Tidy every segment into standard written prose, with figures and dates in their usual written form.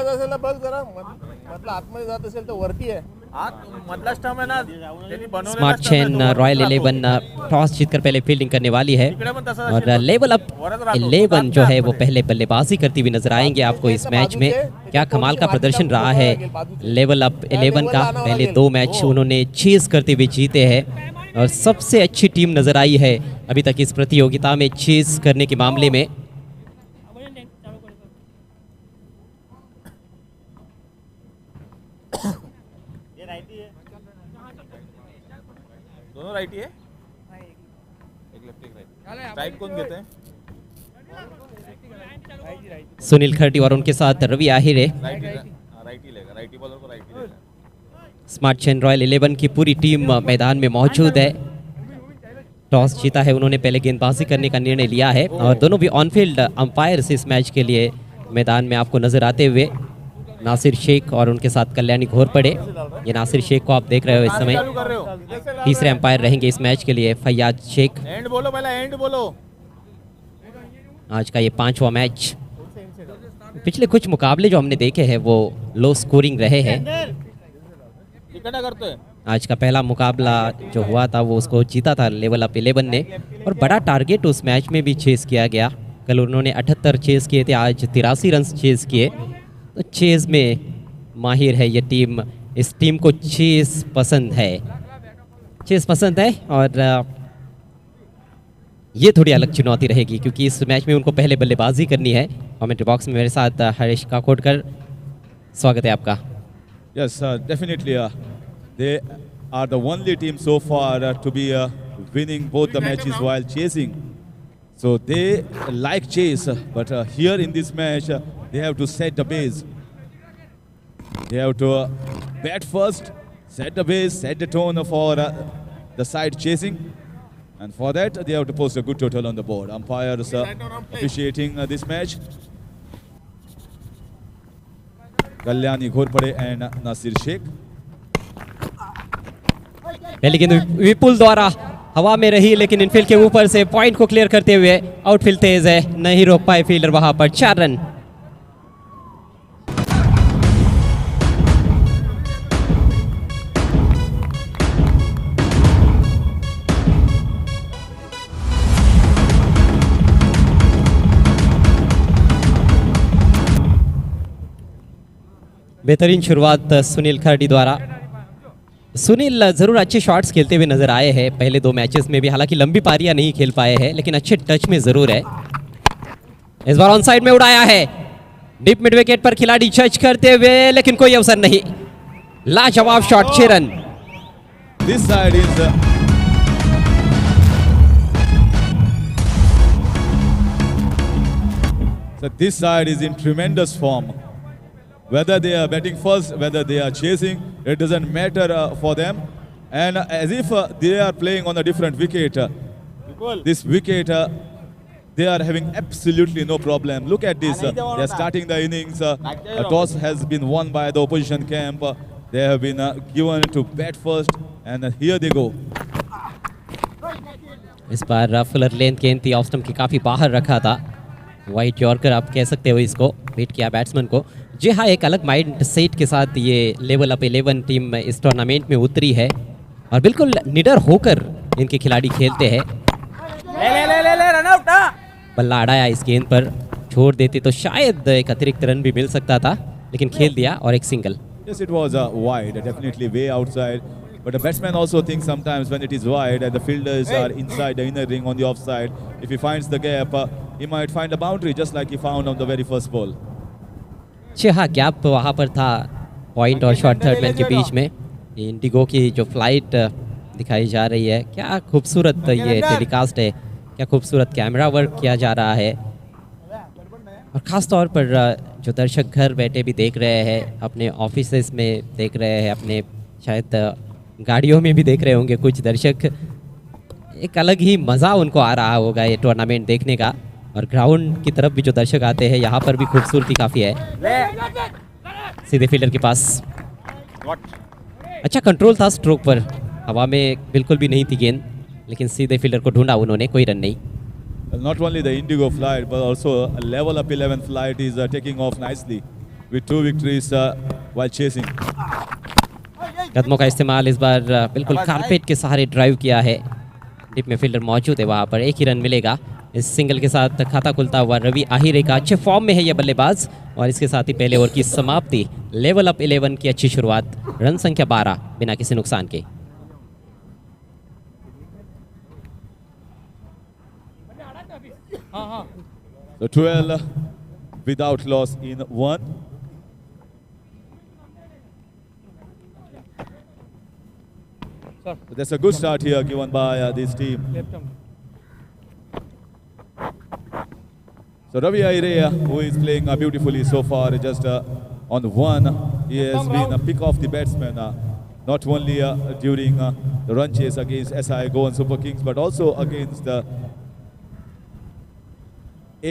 जात असेल ना बघ जरा म्हटलं आतमध्ये जात असेल तर वरती आहे मधला स्टंप है ना त्यांनी बनवलेला स्मार्ट चेन रॉयल 11 टॉस जीतकर पहले फील्डिंग करने वाली है और लेवल अप 11 जो है वो पहले बल्लेबाजी करती हुई नजर आएंगे आपको इस मैच में। क्या कमाल का प्रदर्शन रहा है लेवल अप 11 का। पहले 2 मैच उन्होंने चेस करते हुए जीते हैं और सबसे अच्छी टीम नजर आई है अभी तक इस प्रतियोगिता में चेस करने के मामले में। दोनों राइटी है एक लेफ्ट एक राइट स्ट्राइक कौन देते हैं सुनील खर्टी और उनके साथ रवि आहिर है। राइटी लेगा राइटी बॉलर को राइटी लेगा। स्मार्ट चेन रॉयल 11 की पूरी टीम मैदान में मौजूद है। टॉस जीता है उन्होंने, पहले गेंदबाजी करने का निर्णय लिया है और दोनों भी ऑन फील्ड अंपायर्स इस मैच के लिए मैदान में आपको नजर आते हुए। नासिर शेख और उनके साथ कल्याणी घोरपड़े। ये नासिर शेख को आप देख रहे हो इस समय, तीसरे अंपायर रहेंगे इस मैच के लिए फैयाज शेख। एंड बोलो पहला एंड बोलो। आज का ये 5वां मैच। पिछले कुछ मुकाबले जो हमने देखे हैं वो लो स्कोरिंग रहे हैं। आज का पहला मुकाबला जो हुआ था वो उसको जीता था लेवल अप 11 ने और बड़ा टारगेट उस मैच में भी चेस किया गया। कल उन्होंने 78 चेस किए थे, आज 83 रन चेस किए। तो चेस में माहिर है ये टीम। इस टीम को चेस पसंद है, चेस पसंद है और ये थोड़ी अलग चुनौती रहेगी क्योंकि इस मैच में उनको पहले बल्लेबाजी करनी है। कमेंट्री बॉक्स में मेरे साथ हरीश काकोडकर, स्वागत है आपका। Yes, definitely. They are the only team so far to be winning both the matches while chasing. So they like chase, but here in this match, they have to set the base. They have to bat first, set the base, set the tone for the side chasing. And for that, they have to post a good total on the board. Umpires appreciating this match. Kalyani Ghorpade and Nasir Sheikh. पहली गेंद विपुल द्वारा हवा में रही लेकिन Enfield के ऊपर से पॉइंट को क्लियर करते हुए आउटफील्ड तेज है, नहीं रोक पाए फील्डर वहां पर। 4 रन। बेहतरीन शुरुआत सुनील खर्टी द्वारा। सुनील जरूर अच्छे शॉट्स खेलते हुए नजर आए हैं पहले 2 मैचेस में भी, हालांकि लंबी पारियां नहीं खेल पाए हैं लेकिन अच्छे टच में जरूर है। इस बार ऑन साइड में उड़ाया है, डीप मिड विकेट पर खिलाड़ी जज करते हुए लेकिन कोई अवसर नहीं। लाजवाब shot, 6 run. This side is so this side is in tremendous form. Whether they are batting first, whether they are chasing, it doesn't matter for them. And as if they are playing on a different wicket. This wicket, they are having absolutely no problem. Look at this. They are starting the innings. A toss has been won by the opposition camp. They have been given to bat first. And here they go. इस बार Fuller length गेंद थी, off stump की काफ़ी बाहर रखा था। White yorker आप कह सकते हो इसको, बीट किया बैट्समैन को। जी हाँ, एक अलग माइंड सेट के साथ ये लेवल अप 11 टीम इस टूर्नामेंट में उतरी है और बिल्कुल निडर होकर इनके खिलाड़ी खेलते हैं। बल्ला अड़ाया इस गेंद पर, छोड़ देते तो शायद एक अतिरिक्त रन भी मिल सकता था लेकिन खेल दिया और एक single. Yes, it was wide, definitely way outside. But the batsman also thinks sometimes when it is wide and the fielders are inside the inner ring on the offside, if he finds the gap, he might find a boundary just like he found on the very first ball. हाँ, gap वहाँ पर था point और short third man के बीच में। Indigo की जो flight दिखाई जा रही है, क्या खूबसूरत ये टेलीकास्ट है, क्या खूबसूरत कैमरा वर्क किया जा रहा है और ख़ास तौर पर जो दर्शक घर बैठे भी देख रहे हैं, अपने ऑफिसेस में देख रहे हैं, अपने शायद गाड़ियों में भी देख रहे होंगे कुछ दर्शक। एक अलग ही मज़ा उनको आ रहा होगा ये टूर्नामेंट देखने का। और ग्राउंड की तरफ भी जो दर्शक आते हैं, यहाँ पर भी खूबसूरती काफ़ी है। सीधे फील्डर के पास अच्छा कंट्रोल था स्ट्रोक पर, हवा में बिल्कुल भी नहीं थी गेंद, लेकिन सीधे फील्डर को ढूंढा उन्होंने, कोई रन नहीं। Not only the Indigo flight, but also a level up 11 flight is taking off nicely. with 2 victories while chasing. कदमों का इस्तेमाल इस बार बिल्कुल कारपेट के सहारे ड्राइव किया है। डिप में फील्डर मौजूद है वहाँ पर, एक ही रन मिलेगा। इस सिंगल के साथ खाता खुलता हुआ रवि आहिरे का अच्छे फॉर्म में है ये बल्लेबाज, और इसके साथ ही पहले ओवर की समाप्ति। लेवल अप 11 की अच्छी शुरुआत, रन संख्या 12 बिना किसी नुकसान के। So 12 without loss in 1. But that's a good start here given by this team. So Ravi Ahire, who is playing beautifully so far, just on 1. He has been a pick of the batsman, not only during the run chase against SI Goan Super Kings, but also against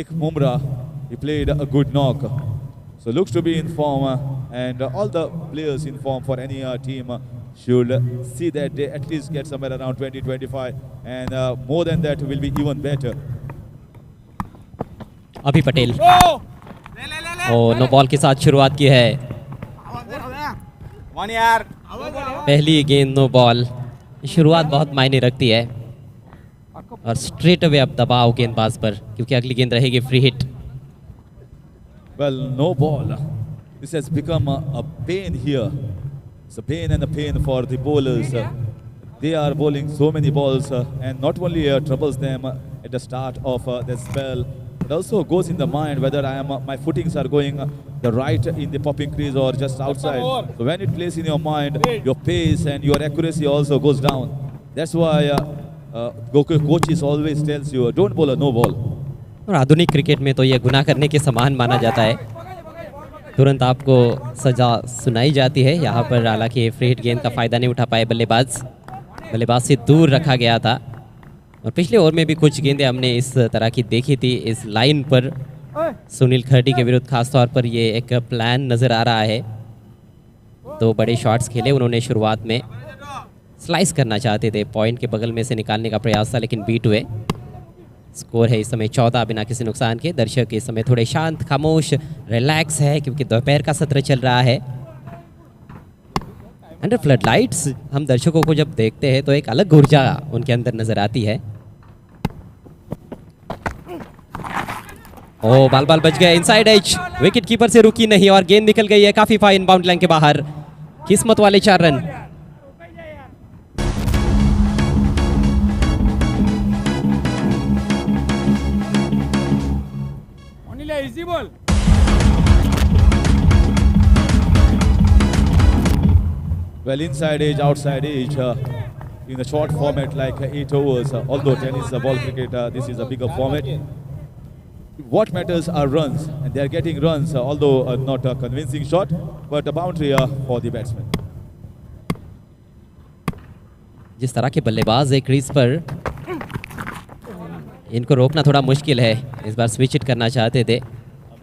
Ek Mumra. He played a good knock. So looks to be in form, and all the players in form for any team should see that they at least get somewhere around 20-25, and more than that will be even better. अभी पटेल और no ball के साथ शुरुआत की है। पहली गेंद no ball, शुरुआत बहुत मायने रखती है, और स्ट्रेट अवे अब दबाव गेंदबाज पर, क्योंकि अगली गेंद रहेगी free hit. Well, no ball. This has become a pain here. It's a pain and a pain for the bowlers. They are bowling so many balls, and not only troubles them at the start of the spell, it also goes in the mind whether my footings are going the right in the popping crease or just outside. So when it plays in your mind, your pace and your accuracy also goes down. That's why coaches always tells you, don't bowl a no ball. और आधुनिक cricket में तो यह गुनाह करने के समान माना जाता है। तुरंत आपको सजा सुनाई जाती है। यहाँ पर हालांकि फ्री हिट गेंद का फ़ायदा नहीं उठा पाए बल्लेबाज से दूर रखा गया था, और पिछले ओवर में भी कुछ गेंदें हमने इस तरह की देखी थी। इस लाइन पर सुनील खर्डी के विरुद्ध खासतौर पर ये एक प्लान नज़र आ रहा है। 2 बड़े शॉट्स खेले उन्होंने शुरुआत में, स्लाइस करना चाहते थे, पॉइंट के बगल में से निकालने का प्रयास था, लेकिन बीट हुए। स्कोर है इस समय 14 बिना किसी नुकसान के। दर्शक इस समय थोड़े शांत, खामोश, रिलैक्स है, क्योंकि दोपहर का सत्र चल रहा है। अंडर फ्लड लाइट्स हम दर्शकों को जब देखते हैं तो एक अलग ऊर्जा उनके अंदर नजर आती है। ओ बाल बच गया, इनसाइड एज, विकेट कीपर से रुकी नहीं और गेंद निकल गई है काफी फाइन बाउंड लाइन के बाहर। किस्मत वाले 4 run. Easy ball. Well, inside edge, outside edge, in a short format like 8 overs, although tennis is a ball cricket, this is a bigger format. What matters are runs, and they are getting runs, although not a convincing shot, but a boundary for the batsman. जिस तरह के बल्लेबाज है crease पर, इनको रोकना थोड़ा मुश्किल है। इस बार स्विच हिट करना चाहते थे,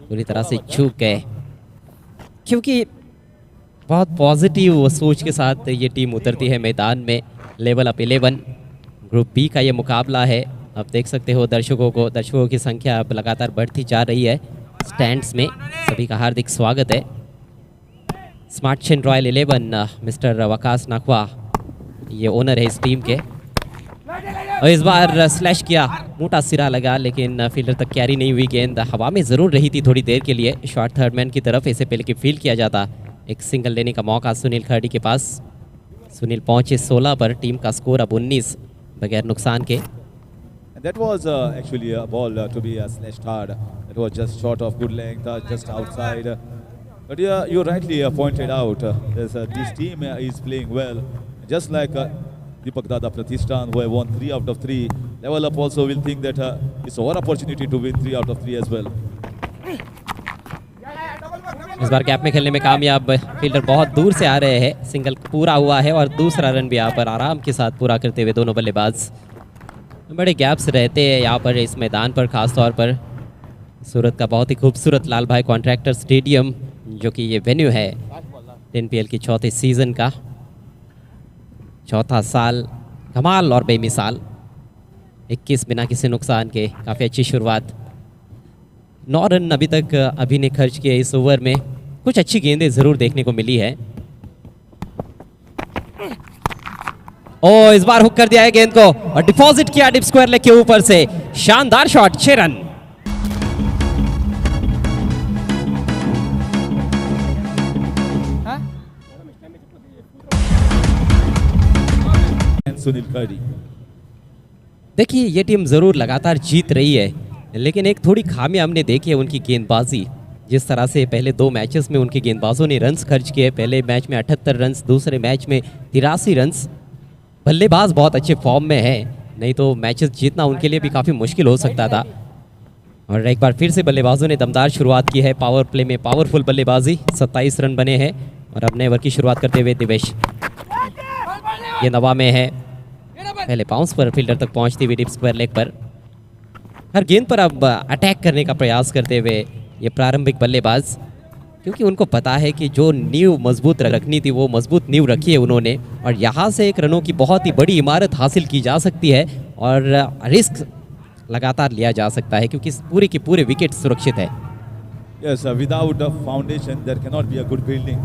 पूरी तरह से चूक गए, क्योंकि बहुत पॉजिटिव सोच के साथ ये टीम उतरती है मैदान में। लेवल अप 11 ग्रुप बी का ये मुकाबला है। अब देख सकते हो दर्शकों की संख्या अब लगातार बढ़ती जा रही है स्टैंड्स में। सभी का हार्दिक स्वागत है। Smart chain royal 11 mister Waqas Nakhwa ये ओनर है इस टीम के, और इस बार स्लैश किया, मोटा सिरा लगा, लेकिन फील्डर तक कैरी नहीं हुई। गेंद हवा में ज़रूर रही थी थोड़ी देर के लिए, शॉर्ट थर्ड मैन की तरफ, इससे पहले कि फील्ड किया जाता। एक सिंगल लेने का मौका सुनील खर्डी के पास। सुनील पहुंचे 16 पर, टीम का स्कोर अब 19 बगैर नुकसान के। And that was actually a ball to be slashed hard. It was just short of good length, just outside. But yeah, you rightly pointed out, this team is playing well, just like Deepak Dada Pratishthan, who have won 3 out of 3. Level Up also will think that it's our opportunity to win 3 out of 3 as well. इस बार gap में खेलने में कामयाब, fielder बहुत दूर से आ रहे हैं। सिंगल पूरा हुआ है और दूसरा रन भी यहाँ पर आराम के साथ पूरा करते हुए दोनों बल्लेबाज। बड़े गैप्स रहते हैं यहाँ पर इस मैदान पर, ख़ास तौर पर सूरत का बहुत ही खूबसूरत लाल भाई कॉन्ट्रैक्टर स्टेडियम, जो कि ये वेन्यू है 10PL की 4थे सीज़न का। 4था साल कमाल और बेमिसाल। 21 बिना किसी नुकसान के, काफ़ी अच्छी शुरुआत। 9 रन अभी तक अभी ने खर्च किए इस ओवर में। कुछ अच्छी गेंदें जरूर देखने को मिली है। ओ इस बार हुक कर दिया है गेंद को और डिपॉजिट किया डिप स्क्वायर लेग के ऊपर से। शानदार शॉट, 6 रन। सुनील खड़ी। देखिए ये टीम जरूर लगातार जीत रही है, लेकिन एक थोड़ी खामी हमने देखी है उनकी गेंदबाजी। जिस तरह से पहले 2 मैचेस में उनके गेंदबाजों ने रन्स खर्च किए, पहले मैच में 78 रन्स, दूसरे मैच में 83 रन्स। बल्लेबाज बहुत अच्छे फॉर्म में है, नहीं तो मैचेस जीतना उनके लिए भी काफ़ी मुश्किल हो सकता था। और एक बार फिर से बल्लेबाजों ने दमदार शुरुआत की है। पावर प्ले में पावरफुल बल्लेबाजी, 27 रन बने हैं। और अब नए ओवर की शुरुआत करते हुए दिवेश, ये नवा में है, पहले बाउंस पर फील्डर तक पहुंचती हुई डिप स्क्वायर लेग पर। हर गेंद पर अब अटैक करने का प्रयास करते हुए ये प्रारंभिक बल्लेबाज, क्योंकि उनको पता है कि जो नींव मजबूत रखनी थी वो मजबूत नींव रखी है उन्होंने, और यहाँ से एक रनों की बहुत ही बड़ी इमारत हासिल की जा सकती है और रिस्क लगातार लिया जा सकता है क्योंकि पूरे के पूरे विकेट सुरक्षित है। Yes, without a foundation there cannot be a good building.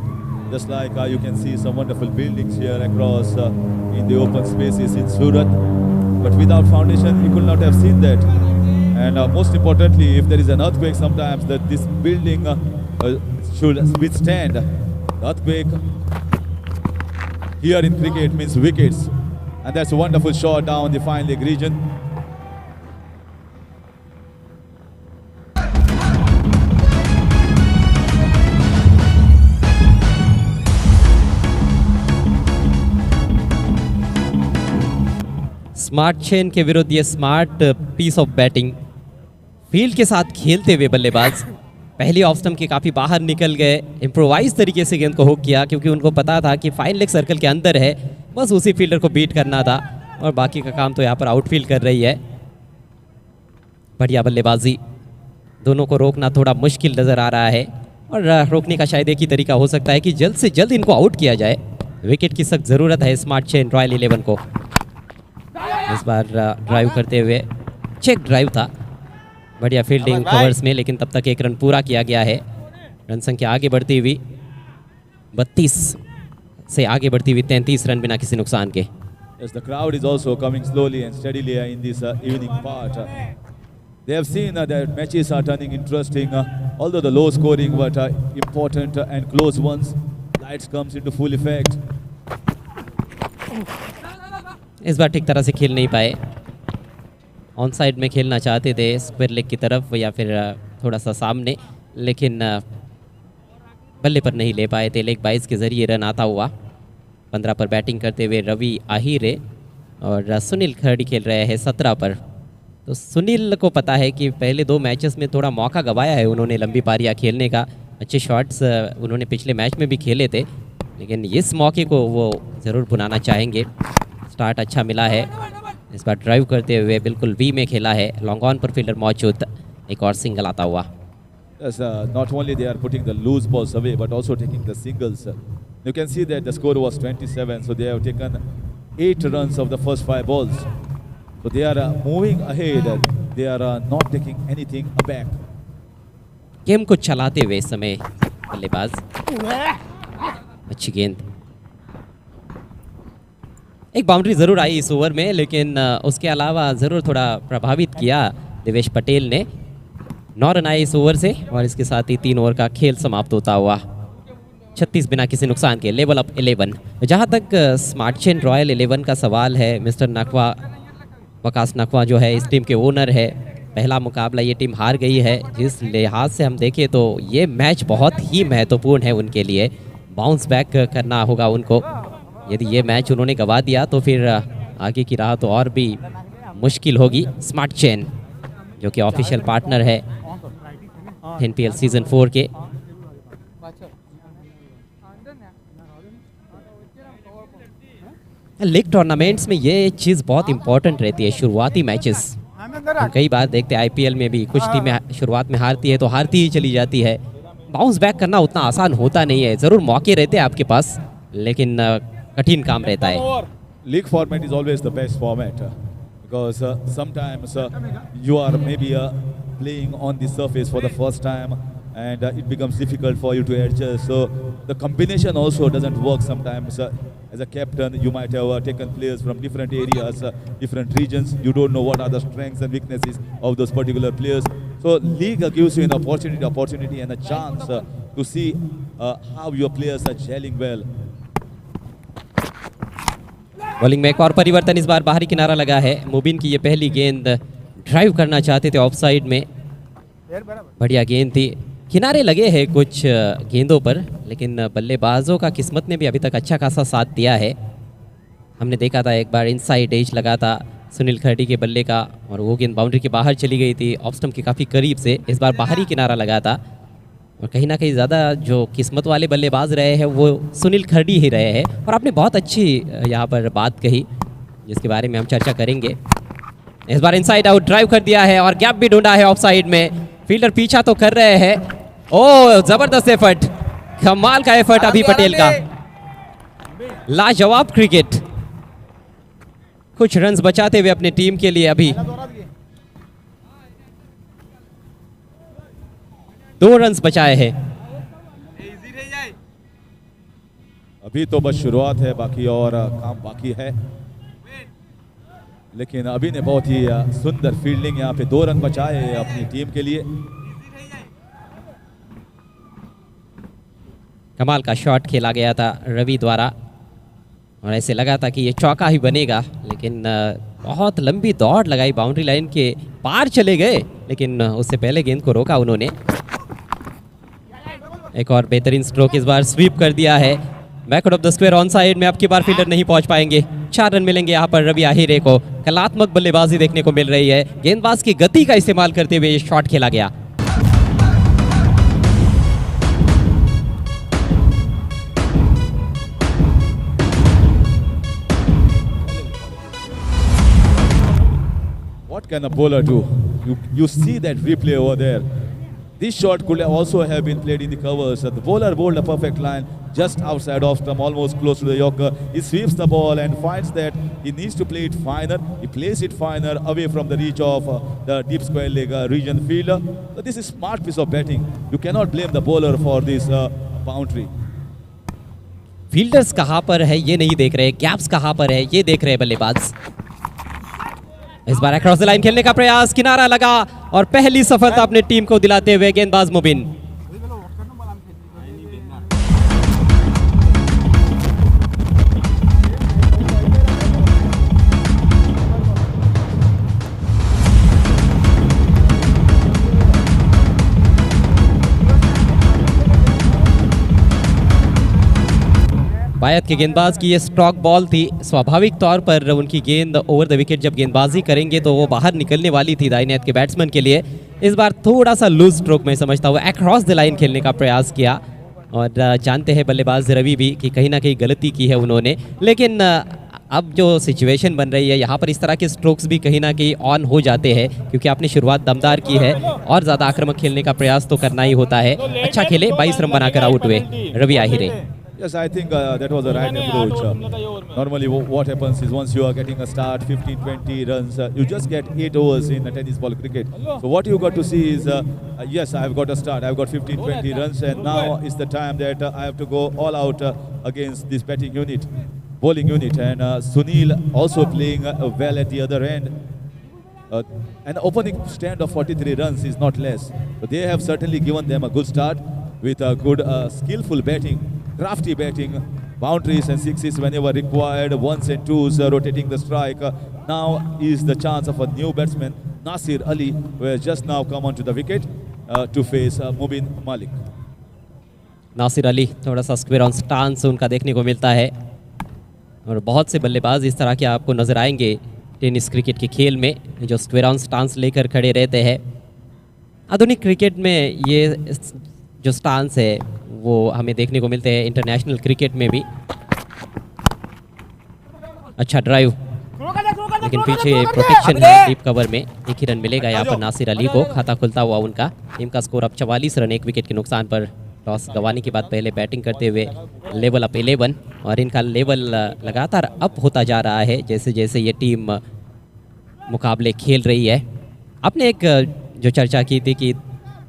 Just like you can see some wonderful buildings here across in the open spaces in Surat, but without foundation we could not have seen that. And most importantly, if there is an earthquake, sometimes that this building should withstand the earthquake. Here in cricket means wickets, and that's a wonderful shot down the fine leg region. Smart chain के विरुद्ध ये smart piece of batting, field के साथ खेलते हुए बल्लेबाज पहली off stump के काफ़ी बाहर निकल गए, इम्प्रोवाइज तरीके से गेंद को हुक किया क्योंकि उनको पता था कि फाइन लेग सर्कल के अंदर है, बस उसी फील्डर को बीट करना था और बाकी का काम तो यहाँ पर आउटफील्ड कर रही है। बढ़िया बल्लेबाजी, दोनों को रोकना थोड़ा मुश्किल नज़र आ रहा है और रोकने का शायद एक ही तरीका हो सकता है कि जल्द से जल्द इनको आउट किया जाए। विकेट की सख्त ज़रूरत है स्मार्ट चेन रॉयल 11 को। इस बार ड्राइव करते हुए, चेक ड्राइव था, बढ़िया फील्डिंग कवर्स में, लेकिन तब तक 1 रन पूरा किया गया है। रन संख्या आगे बढ़ती हुई 32 से आगे बढ़ती हुई 33 रन बिना किसी नुकसान के। Yes, the crowd is also coming slowly and steadily in this evening part. They have seen that matches are turning interesting, although the low scoring but important and close ones. Lights comes into full effect. इस बार ठीक तरह से खेल नहीं पाए, on side में खेलना चाहते थे स्क्वायर लेग की तरफ या फिर थोड़ा सा सामने, लेकिन बल्ले पर नहीं ले पाए थे। लेग 22 के जरिए रन आता हुआ। 15 पर बैटिंग करते हुए रवि आहिरे और सुनील खरड़ी खेल रहे हैं 17 पर। तो सुनील को पता है कि पहले 2 मैचेस में थोड़ा मौका गंवाया है उन्होंने लंबी पारियाँ खेलने का। अच्छे शॉट्स उन्होंने पिछले मैच में भी खेले थे, लेकिन इस मौके को वो ज़रूर भुनाना चाहेंगे। स्टार्ट अच्छा मिला है, इस बार ड्राइव करते हुए बिल्कुल वी में खेला है, लॉन्ग ऑन पर फील्डर मौजूद, एक और सिंगल आता हुआ। Yes, not only they are putting the loose balls away but also taking the singles. You can see that the score was 27, so they have taken 8 runs of the first 5 balls. So they are moving ahead, they are not taking anything aback. Game को चलाते हुए इस समय बल्लेबाज, अच्छी गेंद, एक boundary ज़रूर आई इस ओवर में, लेकिन उसके अलावा ज़रूर थोड़ा प्रभावित किया दिवेश पटेल ने। 9 रन आए इस ओवर से और इसके साथ ही 3 ओवर का खेल समाप्त होता हुआ 36 बिना किसी नुकसान के, लेवल अप 11। जहां तक स्मार्ट चेन रॉयल 11 का सवाल है, मिस्टर नकवा, वकास नकवा जो है इस टीम के ओनर है, पहला मुकाबला ये टीम हार गई है। जिस लिहाज से हम देखें तो ये मैच बहुत ही महत्वपूर्ण है उनके लिए, बाउंस बैक करना होगा उनको। यदि ये मैच उन्होंने गंवा दिया तो फिर आगे की राह तो और भी मुश्किल होगी। स्मार्ट चेन जो कि ऑफिशियल पार्टनर है NPL सीजन 4 के, लीग टूर्नामेंट्स में ये चीज़ बहुत इंपॉर्टेंट रहती है, शुरुआती मैचेस। हम कई बार देखते हैं IPL में भी कुछ टीमें शुरुआत में हारती है तो हारती ही चली जाती है। बाउंस बैक करना उतना आसान होता नहीं है, ज़रूर मौके रहते हैं आपके पास, लेकिन कठिन काम रहता है। League format is always the best format because sometimes you are maybe playing on the surface for the first time and it becomes difficult for you to adjust. So the combination also doesn't work sometimes. As a captain, you might have taken players from different areas, different regions. You don't know what are the strengths and weaknesses of those particular players. So league gives you an opportunity and a chance to see how your players are gelling well. Bowling में एक और परिवर्तन, इस बार बाहरी किनारा लगा है। मुबिन की ये पहली गेंद, ड्राइव करना चाहते थे ऑफ साइड में, बढ़िया गेंद थी। किनारे लगे हैं कुछ गेंदों पर, लेकिन बल्लेबाजों का किस्मत ने भी अभी तक अच्छा खासा साथ दिया है। हमने देखा था एक बार इनसाइड एज लगा था सुनील खर्डी के बल्ले का, और वो गेंद बाउंड्री के बाहर चली गई थी, ऑफ स्टंप के काफ़ी करीब से। इस बार बाहरी किनारा लगा था, और कहीं ना कहीं ज़्यादा जो किस्मत वाले बल्लेबाज रहे हैं वो सुनील खर्डी ही रहे हैं। और आपने बहुत अच्छी यहाँ पर बात कही, जिसके बारे में हम चर्चा करेंगे। इस बार इनसाइड आउट ड्राइव कर दिया है और गैप भी ढूंढा है ऑफ साइड में। फील्डर पीछा तो कर रहे हैं। ओ जबरदस्त एफर्ट, कमाल का एफर्ट अभी पटेल का, लाजवाब क्रिकेट। कुछ रन्स बचाते हुए अपने टीम के लिए अभी 2 रन्स बचाए हैं। अभी तो बस शुरुआत है, बाकी और काम बाकी है, लेकिन अभी ने बहुत ही सुंदर फील्डिंग, यहाँ पे 2 रन बचाए अपनी टीम के लिए। कमाल का शॉट खेला गया था रवि द्वारा, और ऐसे लगा था कि ये चौका ही बनेगा, लेकिन बहुत लंबी दौड़ लगाई, बाउंड्री लाइन के पार चले गए, लेकिन उससे पहले गेंद को रोका उन्होंने। एक और बेहतरीन स्ट्रोक, इस बार स्वीप कर दिया है backward of the square on side में। अब की बार फील्डर नहीं पहुंच पाएंगे। 4 रन मिलेंगे यहाँ पर रवि आहिरे को। कलात्मक बल्लेबाजी देखने को मिल रही है, गेंदबाज की गति का इस्तेमाल करते हुए ये शॉट खेला गया। What can a bowler do? You see that replay over there. This shot could also have been played in the covers. The bowler bowled a perfect line just outside off stump, almost close to the Yorker. He sweeps the ball and finds that he needs to play it finer. He plays it finer away from the reach of the deep square leg region fielder. So this is smart piece of batting. You cannot blame the bowler for this boundary. Fielders कहाँ पर है ये नहीं देख रहे, gaps कहाँ पर है ये देख रहे बल्लेबाज। इस बार अक्रॉस द लाइन खेलने का प्रयास, किनारा लगा, और पहली सफलता अपने टीम को दिलाते हुए गेंदबाज मुबिन। बायत के गेंदबाज की ये स्ट्रोक बॉल थी। स्वाभाविक तौर पर उनकी गेंद ओवर द विकेट जब गेंदबाजी करेंगे तो वो बाहर निकलने वाली थी दाहिने हाथ के बैट्समैन के लिए। इस बार थोड़ा सा लूज स्ट्रोक में समझता हुआ अक्रॉस द लाइन खेलने का प्रयास किया, और जानते हैं बल्लेबाज रवि भी कि कहीं ना कहीं गलती की है उन्होंने। लेकिन अब जो सिचुएशन बन रही है यहाँ पर, इस तरह के स्ट्रोक्स भी कहीं ना कहीं ऑन हो जाते हैं, क्योंकि आपने शुरुआत दमदार की है और ज़्यादा आक्रामक खेलने का प्रयास तो करना ही होता है। अच्छा खेले, 22 रन बनाकर आउट हुए रवि आहिरे। Yes, I think that was the right approach. Normally what happens is once you are getting a start, 15-20 runs, you just get 8 overs in tennis ball cricket. So what you got to see is, yes, I have got a start, I have got 15-20 runs, and now is the time that I have to go all out against this batting unit, bowling unit, and Sunil also playing well at the other end. An opening stand of 43 runs is not less. So they have certainly given them a good start with a good skillful batting, crafty batting, boundaries and sixes whenever required, ones and twos, rotating the strike. Now is the chance of a new batsman, Nasir Ali, who has just now come onto the wicket to face Mubin Malik. Nasir Ali, थोड़ा सा square on stance उनका देखने को मिलता है, और बहुत से बल्लेबाज इस तरह के आपको नजर आएंगे टेनिस क्रिकेट के खेल में, जो स्क्वेयर ऑन स्टांस लेकर खड़े रहते हैं। आधुनिक क्रिकेट में ये जो स्टांस है वो हमें देखने को मिलते हैं इंटरनेशनल क्रिकेट में भी। अच्छा ड्राइव, लेकिन पीछे प्रोटेक्शन है डीप कवर में। 1 ही रन मिलेगा यहाँ पर नासिर अली को, खाता खुलता हुआ उनका। टीम का स्कोर अब 44 रन 1 विकेट के नुकसान पर। टॉस गंवाने के बाद पहले बैटिंग करते हुए लेवल अप 11, और इनका लेवल लगातार अप होता जा रहा है जैसे जैसे ये टीम मुकाबले खेल रही है। आपने एक जो चर्चा की थी कि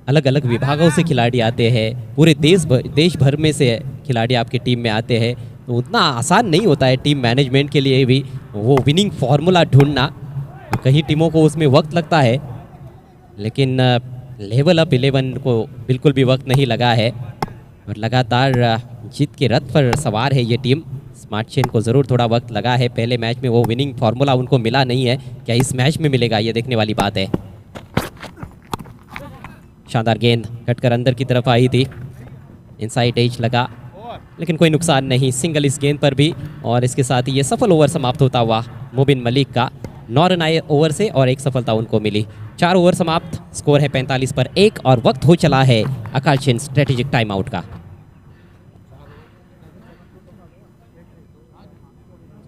अलग अलग विभागों से खिलाड़ी आते हैं, पूरे देश भर में से खिलाड़ी आपकी टीम में आते हैं, तो उतना आसान नहीं होता है टीम मैनेजमेंट के लिए भी वो विनिंग फार्मूला ढूंढना। कई टीमों को उसमें वक्त लगता है, लेकिन लेवल अप 11 को बिल्कुल भी वक्त नहीं लगा है और लगातार जीत के रथ पर सवार है ये टीम। स्मार्ट चेन को ज़रूर थोड़ा वक्त लगा है, पहले मैच में वो विनिंग फार्मूला उनको मिला नहीं है, क्या इस मैच में मिलेगा ये देखने वाली बात है। शानदार गेंद कटकर अंदर की तरफ आई थी, इनसाइड एज लगा, लेकिन कोई नुकसान नहीं, सिंगल इस गेंद पर भी। और इसके साथ ही ये सफल ओवर समाप्त होता हुआ मुबिन मलिक का 9 रन आए ओवर से और एक सफलता उनको मिली। 4 ओवर समाप्त, स्कोर है 45 पर 1 और वक्त हो चला है अकाल चंद स्ट्रेटेजिक टाइम आउट का।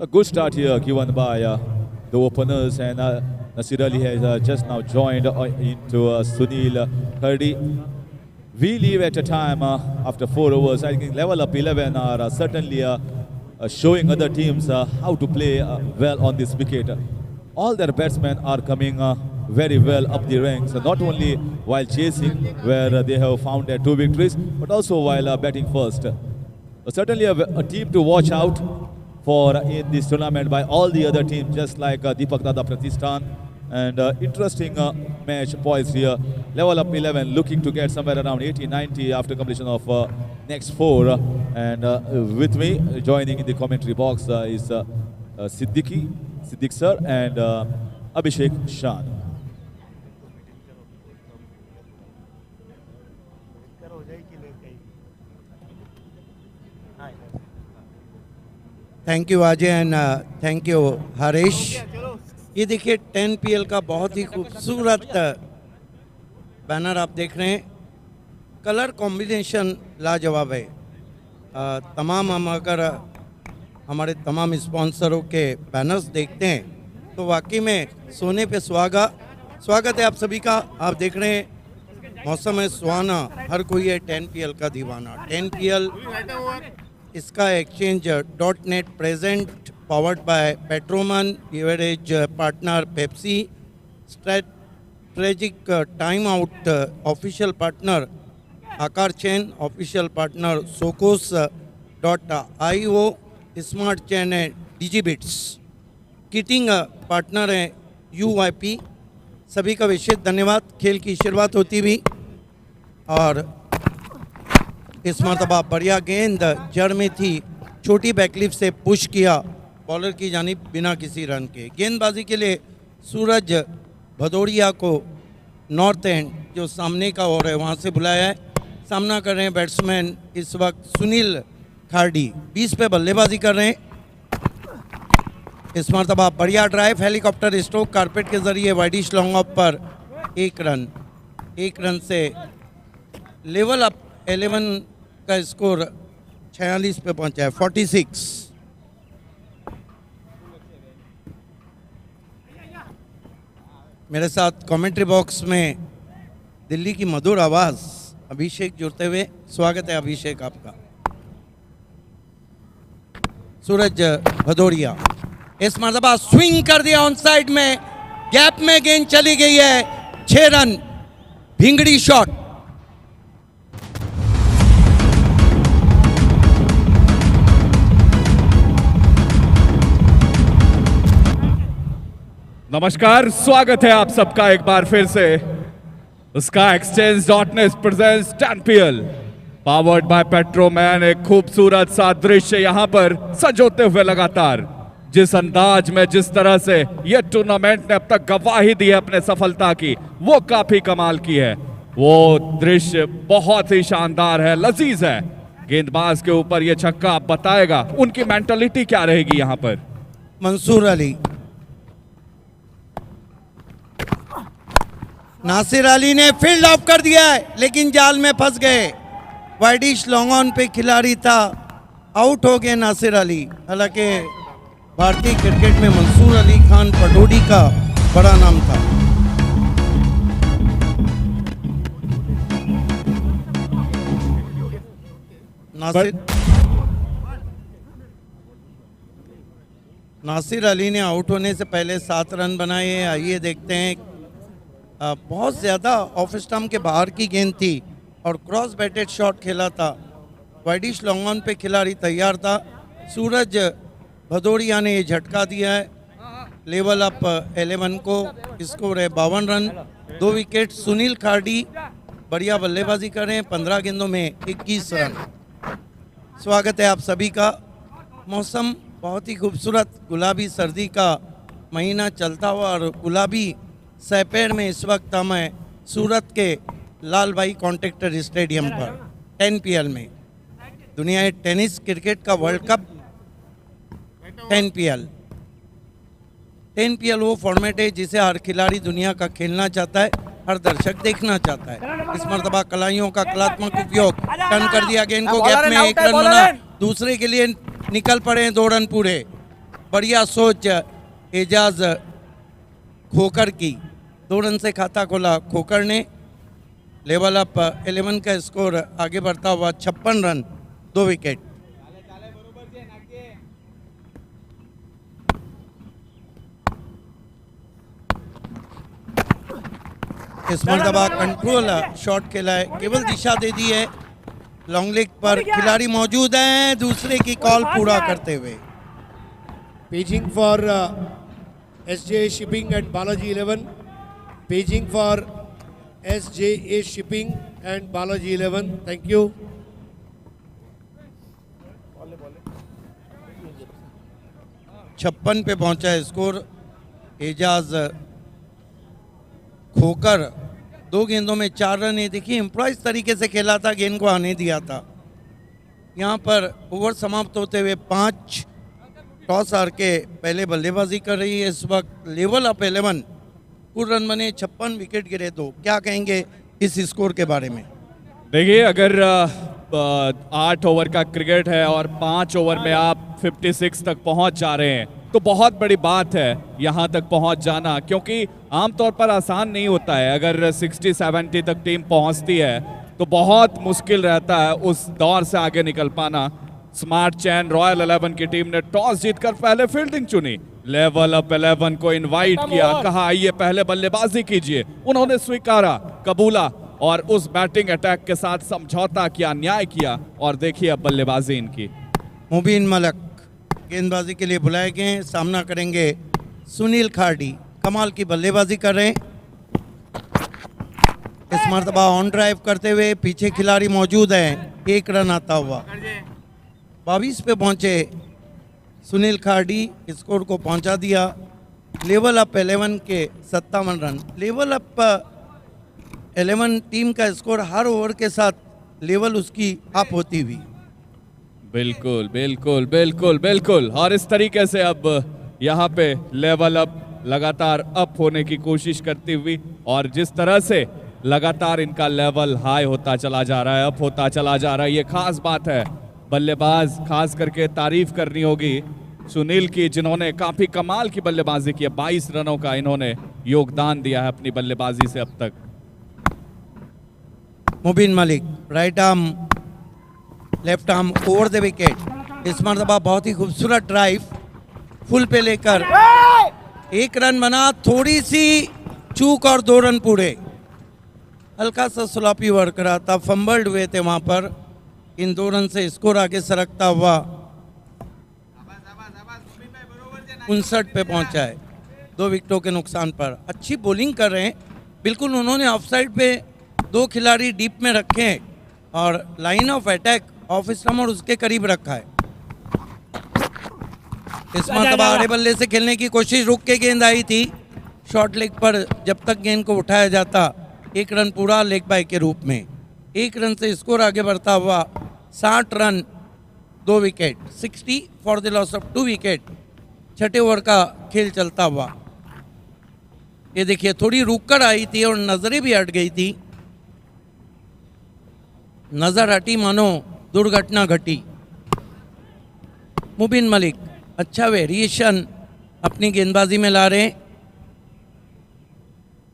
A good start here given by the openers, and Nasir Ali has just now joined into Sunil Kardi. We leave at a time after 4 overs. I think level up 11 are certainly showing other teams how to play well on this wicket. All their batsmen are coming very well up the ranks, not only while chasing, where they have found their 2 victories, but also while batting first. Certainly a team to watch out for in this tournament by all the other teams, just like Deepak Dada Pratishthan. And interesting match poised here. Level up 11 looking to get somewhere around 80-90 after completion of next 4. And with me joining in the commentary box is Siddiq sir and Abhishek Shan. Thank you Ajay and thank you Harish. ये देखिए 10PL का बहुत ही खूबसूरत banner आप देख रहे हैं, colour combination लाजवाब है। तमाम हम अगर हमारे तमाम स्पॉन्सरों के बैनर्स देखते हैं तो वाकई में सोने पे स्वागत है आप सभी का। आप देख रहे हैं मौसम है सुहाना, हर कोई है 10PL का दीवाना। 10PL इसका exchange .net present powered by Petroman, beverage partner Pepsi, strategic time out official partner Aakar chain, official partner Socos.io, smart chain है डिजिबिट्स, किटिंग पार्टनर है UYP। सभी का विशेष धन्यवाद। खेल की शुरुआत होती भी और इस मरतबा बढ़िया गेंद जड़ में थी, छोटी बैकलिफ से पुश किया बॉलर की जानिब बिना किसी रन के। गेंदबाजी के लिए सूरज भदौड़िया को नॉर्थ एंड जो सामने का ओवर है वहाँ से बुलाया है। सामना कर रहे हैं बैट्समैन इस वक्त सुनील खार्डी, 20 पे बल्लेबाजी कर रहे हैं। इस मरतबा बढ़िया ड्राइव, हेलीकॉप्टर स्ट्रोक कारपेट के जरिए वाइडिश लॉन्ग ऑफ पर 1 रन से लेवल अप 11 का स्कोर 46 पे पहुंचा है, 46। मेरे साथ कमेंट्री बॉक्स में दिल्ली की मधुर आवाज़ अभिषेक जुड़ते हुए, स्वागत है अभिषेक आपका। सूरज भदौड़िया इस मरतबा स्विंग कर दिया ऑन साइड में, गैप में गेंद चली गई है, 6 रन, भिंगड़ी शॉट। नमस्कार, स्वागत है आप सबका एक बार फिर से। SkyExchange.net presents 10PL powered by पेट्रोमैन। एक खूबसूरत सा दृश्य यहाँ पर सजोते हुए लगातार, जिस अंदाज में जिस तरह से ये टूर्नामेंट ने अब तक गवाही दी है अपने सफलता की, वो काफी कमाल की है। वो दृश्य बहुत ही शानदार है, लजीज है। गेंदबाज के ऊपर ये छक्का अब बताएगा उनकी मेंटालिटी क्या रहेगी यहाँ पर। मंसूर अली, नासिर अली ने फील्ड ऑफ कर दिया है लेकिन जाल में फंस गए। वाइडिश लॉन्ग ऑन पे खिलाड़ी था, आउट हो गए नासिर अली। हालांकि भारतीय क्रिकेट में मंसूर अली खान पटौड़ी का बड़ा नाम था। नासिर अली ने आउट होने से पहले 7 रन बनाए। आइए देखते हैं बहुत ज़्यादा ऑफ स्टम्प के बाहर की गेंद थी और क्रॉस बैटेड शॉट खेला था। वाइडिश लॉन्ग ऑन पे खिलाड़ी तैयार था। सूरज भदौरिया ने ये झटका दिया है। लेवल अप 11 को, स्कोर है 52 रन, 2 विकेट। सुनील खाड़ी बढ़िया बल्लेबाजी कर रहे हैं, 15 गेंदों में 21 रन। स्वागत है आप सभी का। मौसम बहुत ही खूबसूरत, गुलाबी सर्दी का महीना चलता हुआ और गुलाबी सैपेर में इस वक्त हम हैं सूरत के लाल भाई कॉन्ट्रैक्टर स्टेडियम पर 10 PL में दुनिया टेनिस क्रिकेट का वर्ल्ड कप 10 PL वो फॉर्मेट है जिसे हर खिलाड़ी दुनिया का खेलना चाहता है, हर दर्शक देखना चाहता है। इस मर्तबा कलाइयों का कलात्मक उपयोग टर्न कर दिया, गेंद को गैप में 1 रन बना, दूसरे के लिए निकल पड़े 2 रन पूरे। बढ़िया सोच एजाज खोकर की, 2 रन से खाता खोला खोकर ने। लेवल अप 11 का स्कोर आगे बढ़ता हुआ 56 रन, 2 विकेट। इस मरतबा कंट्रोल शॉट खेला है, केवल दिशा दे दी है। लॉन्ग लेग पर खिलाड़ी मौजूद हैं दूसरे की कॉल पूरा करते हुए। Paging for SJA Shipping and Balaji 11. Paging for SJA Shipping and Balaji 11. Thank you. छप्पन पे पहुंचा है स्कोर। एजाज खोकर 2 गेंदों में 4 रन। ये देखिए इम्प्रोवाइज तरीके से खेला था, गेंद को आने दिया था। यहाँ पर ओवर समाप्त होते हुए 5 टॉस हार के पहले बल्लेबाजी कर रही है इस वक्त लेवल अप 11। कुल रन बने 56, विकेट गिरे 2। क्या कहेंगे इस स्कोर के बारे में? देखिए, अगर 8 ओवर का क्रिकेट है और 5 ओवर में आप 56 तक पहुंच जा रहे हैं तो बहुत बड़ी बात है यहां तक पहुंच जाना, क्योंकि आमतौर पर आसान नहीं होता है। अगर 60-70 तक टीम पहुंचती है तो बहुत मुश्किल रहता है उस दौर से आगे निकल पाना। स्मार्ट चैन रॉयल 11 की टीम ने टॉस जीतकर पहले फील्डिंग चुनी। लेवल अप 11 को इनवाइट किया, कहा आइए पहले बल्लेबाजी कीजिए। उन्होंने स्वीकारा, कबूला और उस बैटिंग अटैक के साथ समझौता किया, न्याय किया। और देखिए अब बल्लेबाजी इनकी। मुबीन मलिक गेंदबाजी के लिए बुलाए गए हैं, सामना करेंगे सुनील खाड़ी। कमाल की बल्लेबाजी कर रहे हैं। इस मरतबा ऑन ड्राइव करते हुए पीछे खिलाड़ी मौजूद हैं, 1 रन आता हुआ। 22 पे पहुंचे सुनील खाड़ी, स्कोर को पहुंचा दिया। लेवल अप 11 के 57 रन। लेवल अप 11 टीम का स्कोर हर ओवर के साथ लेवल उसकी अप होती हुई। बिल्कुल बिल्कुल बिल्कुल बिल्कुल। और इस तरीके से अब यहाँ पे लेवल अप लगातार अप होने की कोशिश करती हुई, और जिस तरह से लगातार इनका लेवल हाई होता चला जा रहा है, अप होता चला जा रहा है, ये खास बात है। बल्लेबाज खास करके तारीफ करनी होगी सुनील की, जिन्होंने काफी कमाल की बल्लेबाजी की है। 22 रनों का इन्होंने योगदान दिया है अपनी बल्लेबाजी से अब तक। Mubeen Malik right arm left arm over the wicket. इस मरतबा बहुत ही खूबसूरत ड्राइव फुल पे लेकर 1 रन बना, थोड़ी सी चूक और 2 रन पूरे। हल्का सा स्लॉपी वर्क रहा था, फंबल्ड हुए थे वहां पर। इन 2 रन से स्कोर आगे सरकता हुआ 59 पे पहुंचा है, 2 विकेटों के नुकसान पर। अच्छी बॉलिंग कर रहे हैं, बिल्कुल उन्होंने ऑफसाइड पे 2 खिलाड़ी डीप में रखे हैं और line of attack off stump और उसके करीब रखा है। इस मरतबा आड़े बल्ले से खेलने की कोशिश, रुक के गेंद आई थी शॉर्ट लेग पर। जब तक गेंद को उठाया जाता 1 रन पूरा लेग बाय के रूप में। 1 रन से स्कोर आगे बढ़ता हुआ 60 run, 2 wicket. 60 for the loss of 2 wicket. 6ठे ओवर का खेल चलता हुआ। ये देखिए थोड़ी रुक कर आई थी और नजरें भी हट गई थी। नजर हटी मानो दुर्घटना घटी। मुबीन मलिक अच्छा वेरिएशन अपनी गेंदबाजी में ला रहे हैं,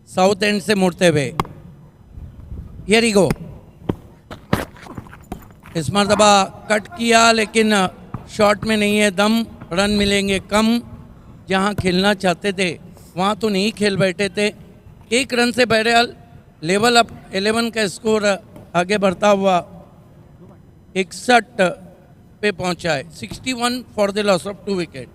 साउथ एंड से मुड़ते हुए। हियर ही गो। इस मरतबा कट किया लेकिन शॉट में नहीं है दम, रन मिलेंगे कम। जहां खेलना चाहते थे वहां तो नहीं खेल बैठे थे। एक रन से बहरहाल लेवल अप 11 का स्कोर आगे बढ़ता हुआ 61 पे पहुंचा है। 61 for the loss of 2 wicket.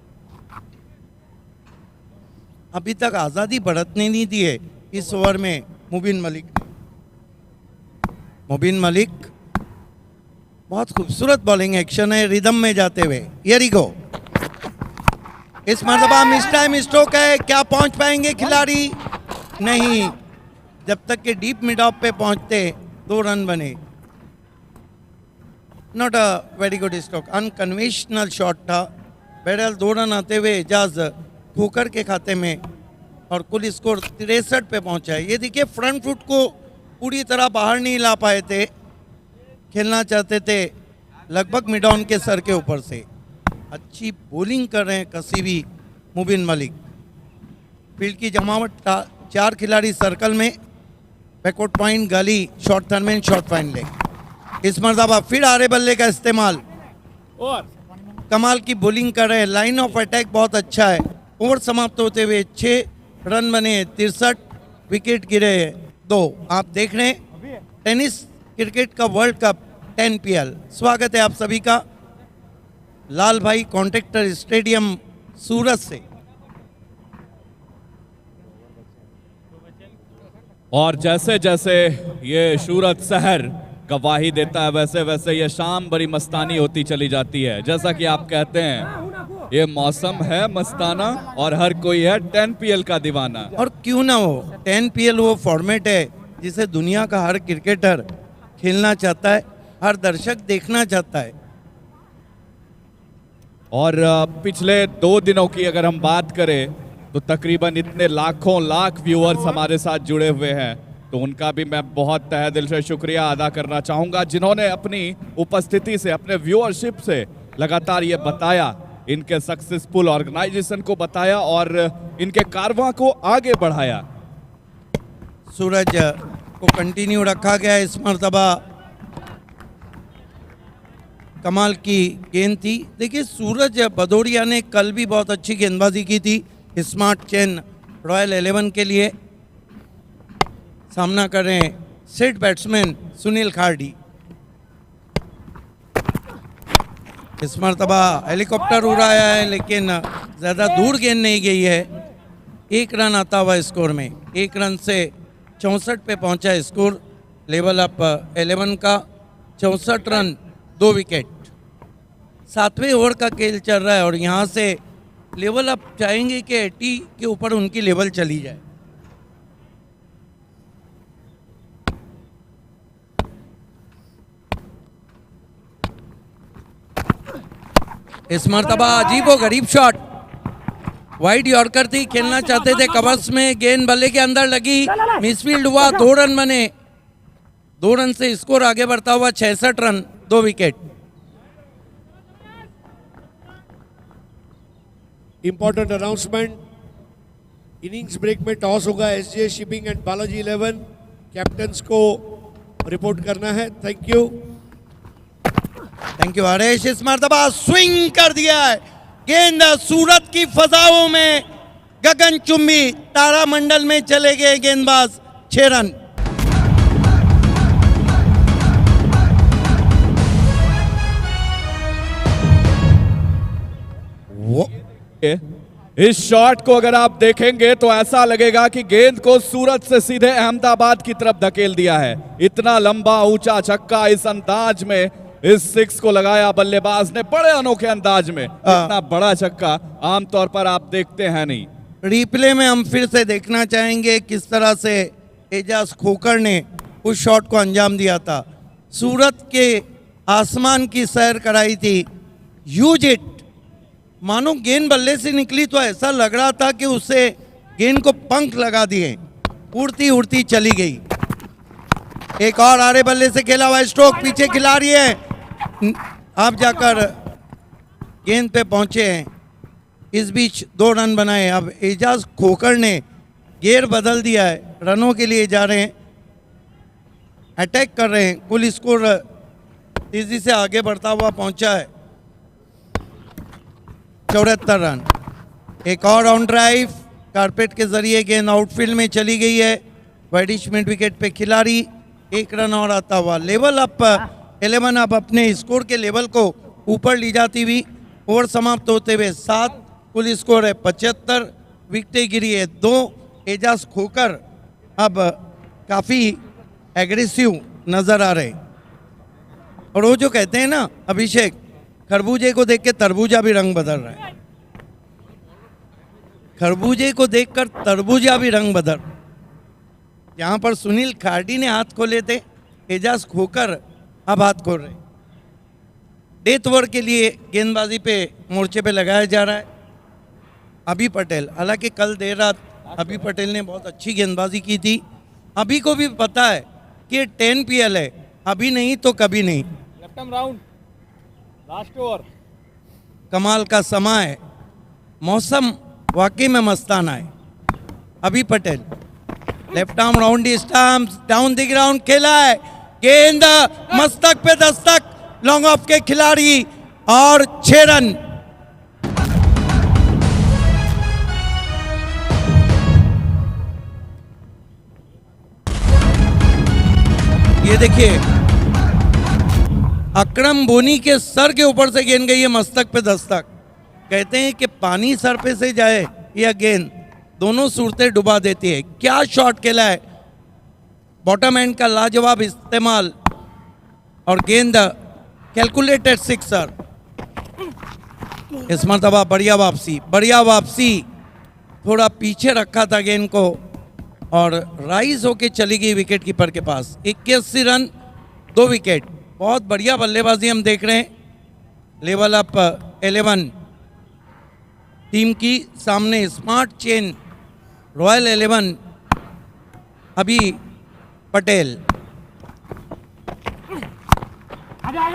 अभी तक आज़ादी बरतने नहीं दी है इस ओवर में मुबीन मलिक ने। मुबीन मलिक बहुत खूबसूरत बॉलिंग एक्शन है रिदम में जाते हुए। हियर ही गो। इस मरतबा मिस टाइम स्ट्रोक है, क्या पहुंच पाएंगे खिलाड़ी? नहीं, जब तक के डीप मिड ऑफ पे पहुंचते 2 रन बने। Not a very good stroke, unconventional shot था। बहरहाल 2 रन आते हुए एजाज ठोकर के खाते में और कुल स्कोर 63 पे पहुंचा है। ये देखिए फ्रंट फुट को पूरी तरह बाहर नहीं ला पाए थे, खेलना चाहते थे लगभग मिड ऑन के सर के ऊपर से। अच्छी बॉलिंग कर रहे हैं कसी भी मुबीन मलिक। फील्ड की जमावट 4 खिलाड़ी सर्कल में, बैकवर्ड पॉइंट, गली, short third man, short fine leg. इस मरतबा फिर आरे बल्ले का इस्तेमाल। कमाल की बॉलिंग कर रहे हैं, लाइन ऑफ अटैक बहुत अच्छा है। ओवर समाप्त होते हुए 6 रन बने, 63 विकेट गिरे 2। आप देख रहे हैं टेनिस क्रिकेट का वर्ल्ड कप 10 PL। स्वागत है आप सभी का लाल भाई कॉन्ट्रैक्टर स्टेडियम सूरत से। और जैसे जैसे ये सूरत शहर गवाही देता है वैसे वैसे ये शाम बड़ी मस्तानी होती चली जाती है। जैसा कि आप कहते हैं ये मौसम है मस्ताना और हर कोई है 10 PL का दीवाना। और क्यों ना हो, 10 PL वो फॉर्मेट है जिसे दुनिया का हर क्रिकेटर खेलना चाहता है, हर दर्शक देखना चाहता है। और पिछले 2 दिनों की अगर हम बात करें तो तकरीबन इतने लाखों लाख व्यूअर्स हमारे साथ जुड़े हुए हैं, तो उनका भी मैं बहुत तहे दिल से शुक्रिया अदा करना चाहूँगा जिन्होंने अपनी उपस्थिति से, अपने व्यूअरशिप से लगातार ये बताया, इनके सक्सेसफुल ऑर्गेनाइजेशन को बताया और इनके कारवां को आगे बढ़ाया। सूरज को कंटिन्यू रखा गया इस मरतबा। कमाल की गेंद थी। देखिए सूरज भदौरिया ने कल भी बहुत अच्छी गेंदबाजी की थी स्मार्ट चेन रॉयल 11 के लिए। सामना कर रहे हैं सेट बैट्समैन सुनील खार्डी। इस मरतबा हेलीकॉप्टर उड़ाया है लेकिन ज़्यादा दूर गेंद नहीं गई है। 1 रन आता हुआ स्कोर में, 1 रन से 64 पे पहुंचा स्कोर लेवल अप 11 का। 64 रन 2 विकेट। 7वें ओवर का खेल चल रहा है और यहाँ से लेवल अप चाहेंगे कि 80 के ऊपर उनकी लेवल चली जाए। इस मरतबा अजीबो गरीब शॉट, वाइड यॉर्कर थी, खेलना चाहते थे कवर्स में, गेंद बल्ले के अंदर लगी, मिसफील्ड हुआ, 2 रन बने। 2 रन से स्कोर आगे बढ़ता हुआ 66 run 2 wicket. Important announcement, innings break में टॉस होगा। SJ shipping and Balaji 11 captains को रिपोर्ट करना है। Thank you. Thank you Haresh. इस मरतबा स्विंग कर दिया है, गेंद सूरत की फजाओं में गगनचुंबी तारामंडल में चले गए गेंदबाज। 6 रन। इस शॉट को अगर आप देखेंगे तो ऐसा लगेगा कि गेंद को सूरत से सीधे अहमदाबाद की तरफ धकेल दिया है। इतना लंबा ऊंचा छक्का इस अंदाज में, इस 6 को लगाया बल्लेबाज ने बड़े अनोखे अंदाज में। इतना बड़ा छक्का आमतौर पर आप देखते हैं नहीं। रिप्ले में हम फिर से देखना चाहेंगे किस तरह से एजाज खोकर ने उस शॉट को अंजाम दिया था। सूरत के आसमान की सैर कराई थी। Use it. मानो गेंद बल्ले से निकली तो ऐसा लग रहा था कि उसे गेंद को पंख लगा दिए, उड़ती उड़ती चली गई। एक और आरे बल्ले से खेला हुआ स्ट्रोक, पीछे खिलाड़ी है, आप जाकर गेंद पे पहुंचे हैं। इस बीच 2 रन बनाए। अब एजाज खोकर ने गियर बदल दिया है, रनों के लिए जा रहे हैं, अटैक कर रहे हैं। कुल स्कोर तेजी से आगे बढ़ता हुआ पहुंचा है 74 रन। एक और ऑन ड्राइव, कारपेट के जरिए गेंद आउटफील्ड में चली गई है। वाइडिश मिड विकेट पे खिलाड़ी, 1 रन और आता हुआ। लेवल अप 11 अब अपने स्कोर के लेवल को ऊपर ले जाती हुई ओवर समाप्त होते हुए 7, कुल स्कोर है 75, विकेटें गिरी है 2। एजाज खोकर अब काफ़ी एग्रेसिव नज़र आ रहे। और वो जो कहते हैं ना अभिषेक, खरबूजे को देख के तरबूजा भी रंग बदल रहा है। खरबूजे को देखकर तरबूजा भी रंग बदल। यहाँ पर सुनील खार्डी ने हाथ खोले थे, एजाज खोकर अब हाथ खोल रहे। डेथ ओवर के लिए गेंदबाजी पे मोर्चे पे लगाया जा रहा है अभी पटेल। हालांकि कल देर रात अभी पटेल ने बहुत अच्छी गेंदबाजी की थी। अभी को भी पता है कि 10 PL है, अभी नहीं तो कभी नहीं। Left arm round, last over. कमाल का समय है, मौसम वाकई में मस्ताना है। अभी Patel left arm round stumps down the ground खेला है, गेंद मस्तक पे दस्तक, लॉन्ग ऑफ के खिलाड़ी और 6 रन। ये देखिए अकरम बोनी के सर के ऊपर से गेंद गई है मस्तक पे दस्तक। कहते हैं कि पानी सर पे से जाए या गेंद, दोनों सूरतें डुबा देती है। क्या शॉट खेला है, बॉटम एंड का लाजवाब इस्तेमाल और गेंद कैलकुलेटेड सिक्सर। इस मरतबा बढ़िया वापसी, बढ़िया वापसी। थोड़ा पीछे रखा था गेंद को और राइज होके चली गई विकेट कीपर के पास। 81 रन 2 विकेट, बहुत बढ़िया बल्लेबाजी हम देख रहे हैं। लेवल अप 11 टीम की सामने स्मार्ट चेन रॉयल 11 अभी पटेल।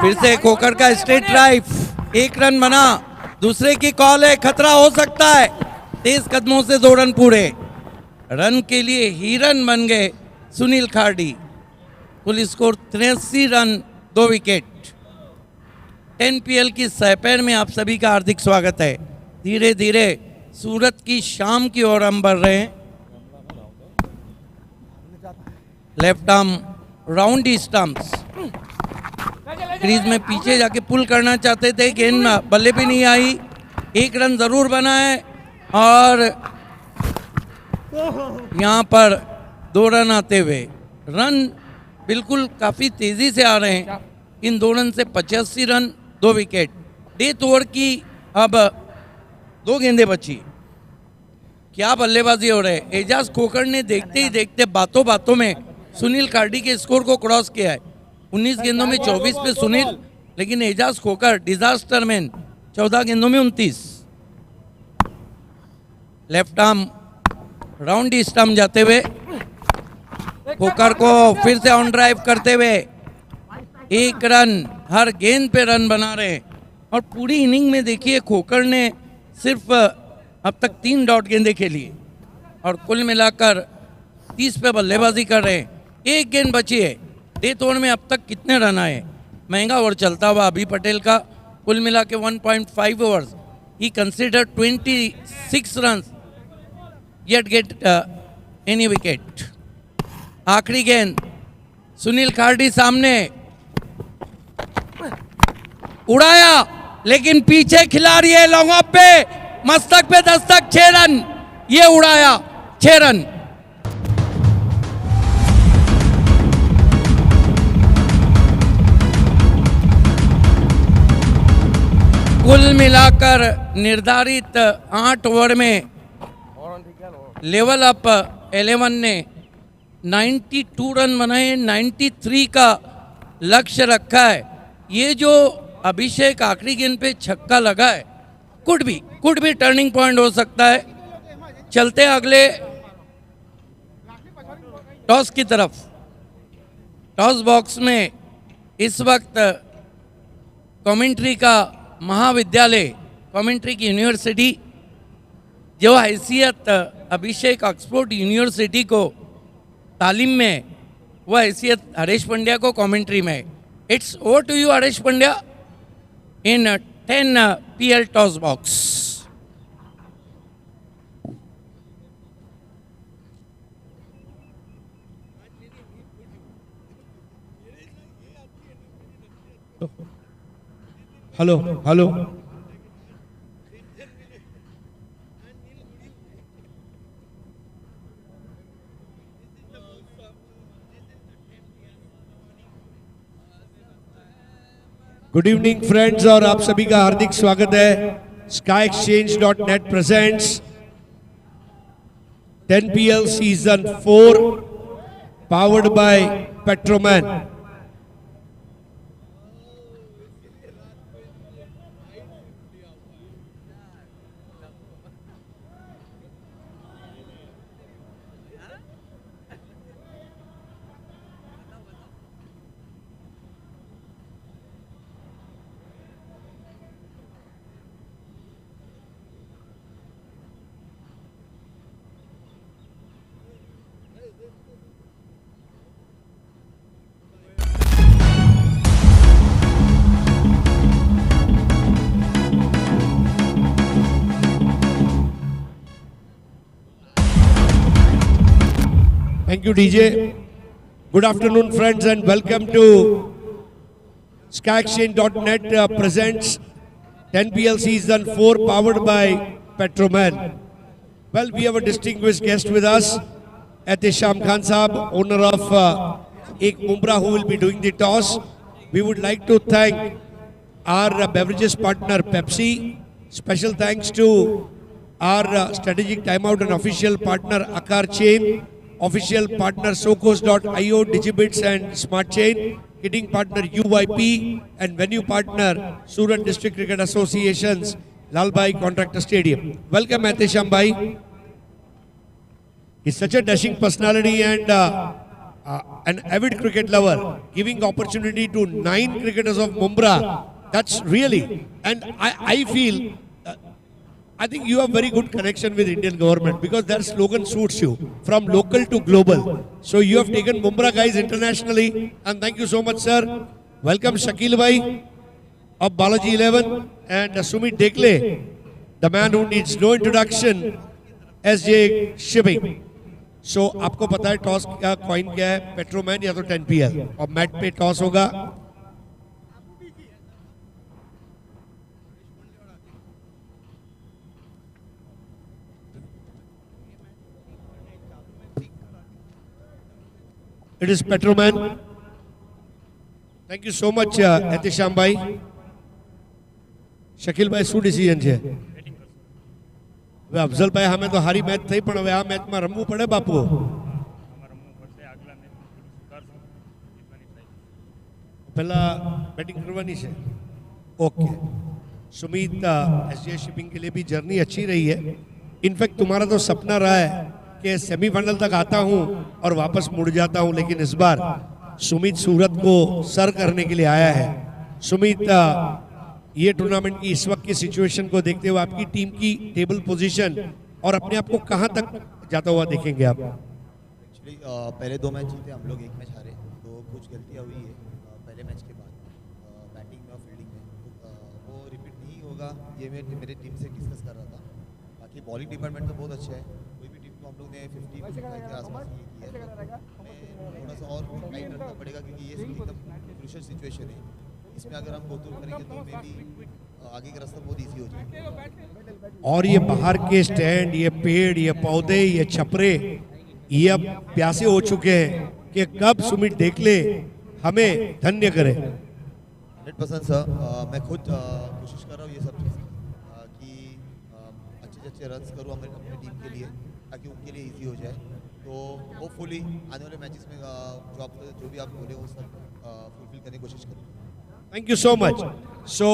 फिर से खोकर का स्ट्रेट ड्राइव, 1 रन बना, दूसरे की कॉल है, खतरा हो सकता है। तेज कदमों से 2 रन पूरे, रन के लिए हिरन बन गए सुनील खार्डी। कुल स्कोर 83 रन 2 विकेट। 10 PL की सैपेर में आप सभी का हार्दिक स्वागत है। धीरे धीरे सूरत की शाम की ओर हम बढ़ रहे हैं। Left arm round stumps, crease में पीछे जाके पुल करना चाहते थे, गेंद बल्ले पे नहीं आई। 1 रन जरूर बना है और यहाँ पर 2 रन आते हुए, रन बिल्कुल काफ़ी तेज़ी से आ रहे हैं। इन 2 रन से 85 रन 2 विकेट। डेथ ओवर की अब 2 गेंदें बची। क्या बल्लेबाजी हो रहे। एजाज खोकर ने देखते ही देखते बातों बातों में सुनील खार्डी के स्कोर को क्रॉस किया है। 19 गेंदों में 24 पे सुनील, लेकिन एजाज खोकर डिजास्टर मैन 14 गेंदों में 29। लेफ्ट आर्म राउंड स्टंप जाते हुए खोकर को फिर से ऑन ड्राइव करते हुए 1 रन, हर गेंद पे रन बना रहे हैं। और पूरी इनिंग में देखिए खोकर ने सिर्फ अब तक 3 डॉट गेंदें खेली और कुल मिलाकर 30 पे बल्लेबाजी कर रहे हैं। 1 गेंद बची है। डेथ ओवर में अब तक कितने रन आए। महंगा ओवर चलता हुआ अभी पटेल का, कुल मिला के 1.5 ओवर्स। ही consider 26 run yet get any wicket। आखिरी गेंद सुनील खार्डी सामने, उड़ाया लेकिन पीछे खिलाड़ी है, लॉन्ग ऑफ पे मस्तक पे दस्तक, 6 रन। ये उड़ाया 6 रन। कुल मिलाकर निर्धारित 8 ओवर में लेवल अप 11 ने 92 रन बनाए। 93 का लक्ष्य रखा है। ये जो अभिषेक आखिरी गेंद पे छक्का लगा है, कुड भी टर्निंग पॉइंट हो सकता है। चलते अगले टॉस की तरफ। टॉस बॉक्स में इस वक्त कमेंट्री का महाविद्यालय, कमेंट्री की यूनिवर्सिटी, जो हैसियत अभिषेक ऑक्सफोर्ड यूनिवर्सिटी को तालीम में, वह हैसियत हरेश पंड्या को कमेंट्री में। It's over to you Haresh Pandya in 10 PL toss box. Hello hello good evening friends, और आप सभी का हार्दिक स्वागत है। SkyExchange.net presents 10PL Season 4 powered by Petroman. Thank you, DJ. Good afternoon, friends, and welcome to SkyExchange.net presents 10PL Season 4 powered by Petroman. Well, we have a distinguished guest with us, Ehtesham Khan Saab, owner of Ek Mumra, who will be doing the toss. We would like to thank our beverages partner Pepsi. Special thanks to our strategic timeout and official partner Akar Chain. Official partner Socos.io, Digibits and Smart Chain, kitting partner UYP, and venue partner Surat District Cricket Association's Lalbai Contractor Stadium. Welcome Ehtesham Bhai. He's such a dashing personality and an avid cricket lover, giving opportunity to 9 cricketers of Mumra. That's really, and I feel, I think you have very good connection with Indian government because their slogan suits you, from local to global. So you have taken Mumra guys internationally, and thank you so much, sir. Welcome Shakil Bhai of Balaji 11 and Sumit Dekle, the man who needs no introduction, SJ Shipping. So आपको पता है toss का coin क्या है, पेट्रोमैन या तो 10PL, और mat पे टॉस होगा। It is Petroman. Thank you so much, Ehtesham Bhai. Shakil Bhai, શું ડિસિઝન છે? હવે અફઝલ ભાઈ સામે તો હારી મેચ થઈ, પણ હવે આ મેચમાં રમવું પડે બાપુ. પહેલા બેટિંગ કરવાની છે. ઓકે. सुमित, एसजे शिपिंग के लिए भी जर्नी अच्छी रही है. इनफैक्ट तुम्हारा तो सपना रहा है कि सेमीफाइनल तक आता हूं और वापस मुड़ जाता हूं, लेकिन इस बार सुमित सूरत को सर करने के लिए आया है. सुमित, ये टूर्नामेंट की इस वक्त की सिचुएशन को देखते हुए आपकी टीम की टेबल पोजीशन और अपने आप को कहां तक जाता हुआ देखेंगे आप? एक्चुअली पहले 2 मैच जीते हम लोग, 1 मैच हारे, तो कुछ गलतियां हुई है पहले मैच के बाद बैटिंग में और फील्डिंग में, तो वो रिपीट नहीं होगा ये मैं मेरे टीम से डिस्कस कर रहा था. बाकी बॉलिंग डिपार्टमेंट तो बहुत अच्छा है, कोई भी टीम को हम लोग ने 50 के आसपास ये किया है. हमें थोड़ा सा और टाइट रखना पड़ेगा क्योंकि ये एकदम क्रूशियल सिचुएशन है. इसमें अगर हम गोथ्रू करेंगे तो मे भी आगे का रास्ता बहुत ईजी हो जाएगा. और ये बाहर के स्टैंड, ये पेड़, ये पौधे, ये छपरे, ये अब प्यासे हो चुके हैं कि कब सुमित देखले हमें धन्य करे. 100% सर, मैं खुद कोशिश कर रहा हूँ ये सब चीज़ कि अच्छे रन्स करूँ अपनी टीम के लिए ताकि उनके लिए इजी हो जाए. तो होपफुली आने वाले मैचेस में जो भी आप बोले वो सब फुलफिल करने की कोशिश करूँ. Thank you so much. So,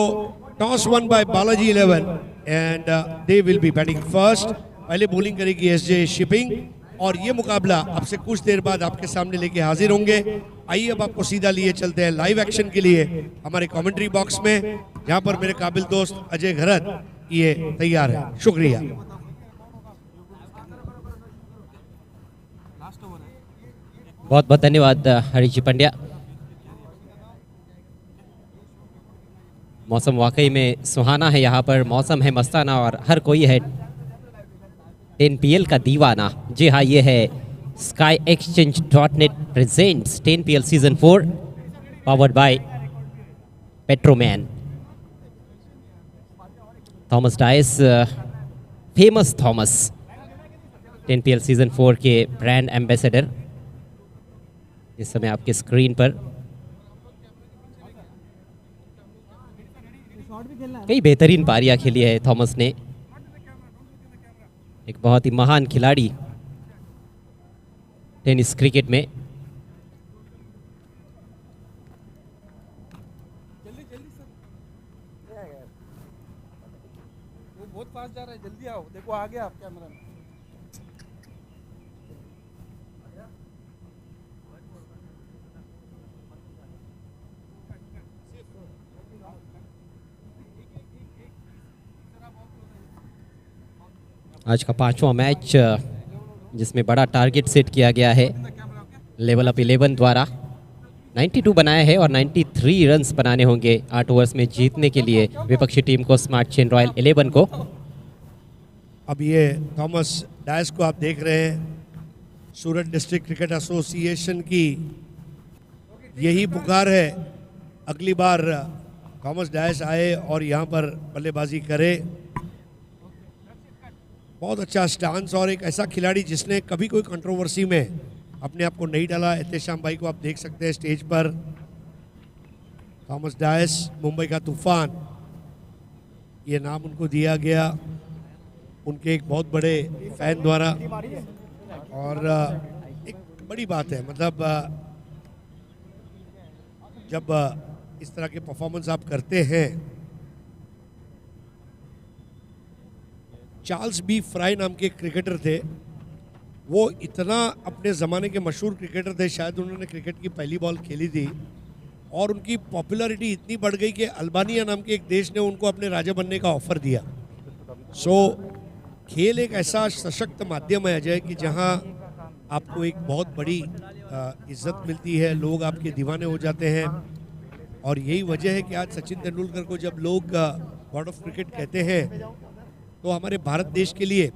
toss won by Balaji 11 and they will be batting first. पहले बॉलिंग करेगी एसजे शिपिंग और ये मुकाबला आपसे कुछ देर बाद आपके सामने लेके हाजिर होंगे. आइए अब आपको सीधा लिए चलते हैं लाइव एक्शन के लिए हमारे कमेंट्री बॉक्स में, जहां पर मेरे काबिल दोस्त अजय घरत ये तैयार है. शुक्रिया. बहुत बहुत धन्यवाद हरीश जी पंड्या. मौसम वाकई में सुहाना है, यहाँ पर मौसम है मस्ताना और हर कोई है 10PL का दीवाना. जी हाँ, ये है SkyExchange.net presents 10PL Season 4 powered by Petroman. Thomas dice, famous Thomas, 10PL season 4 के ब्रांड एम्बेसडर इस समय आपके स्क्रीन पर। कई बेहतरीन पारियां खेली है थॉमस ने, एक बहुत ही महान खिलाड़ी टेनिस क्रिकेट में। बहुत फास्ट जा रहा है, जल्दी आओ, देखो आ गया आप कैमरा में। आज का 5वां मैच जिसमें बड़ा टारगेट सेट किया गया है लेवल अप 11 द्वारा। 92 बनाया है और 93 रन्स बनाने होंगे 8 ओवर्स में जीतने के लिए विपक्षी टीम को, स्मार्ट चेन रॉयल 11 को। अब ये थॉमस डायस को आप देख रहे हैं, सूरत डिस्ट्रिक्ट क्रिकेट एसोसिएशन की यही पुकार है, अगली बार थॉमस डायस आए और यहाँ पर बल्लेबाजी करे। बहुत अच्छा स्टांस और एक ऐसा खिलाड़ी जिसने कभी कोई कंट्रोवर्सी में अपने आप को नहीं डाला। एहतेशाम भाई को आप देख सकते हैं स्टेज पर। थॉमस डायस, मुंबई का तूफान, ये नाम उनको दिया गया उनके एक बहुत बड़े फैन द्वारा। और एक बड़ी बात है, मतलब जब इस तरह के परफॉर्मेंस आप करते हैं। चार्ल्स बी फ्राई नाम के क्रिकेटर थे, वो इतना अपने ज़माने के मशहूर क्रिकेटर थे, शायद उन्होंने क्रिकेट की पहली बॉल खेली थी और उनकी पॉपुलैरिटी इतनी बढ़ गई कि अल्बानिया नाम के एक देश ने उनको अपने राजा बनने का ऑफ़र दिया। सो खेल एक ऐसा सशक्त माध्यम है अजय कि जहां आपको एक बहुत बड़ी इज्जत मिलती है, लोग आपके दीवाने हो जाते हैं। और यही वजह है कि आज सचिन तेंदुलकर को जब लोग गॉड ऑफ क्रिकेट कहते हैं तो हमारे भारत देश के लिए,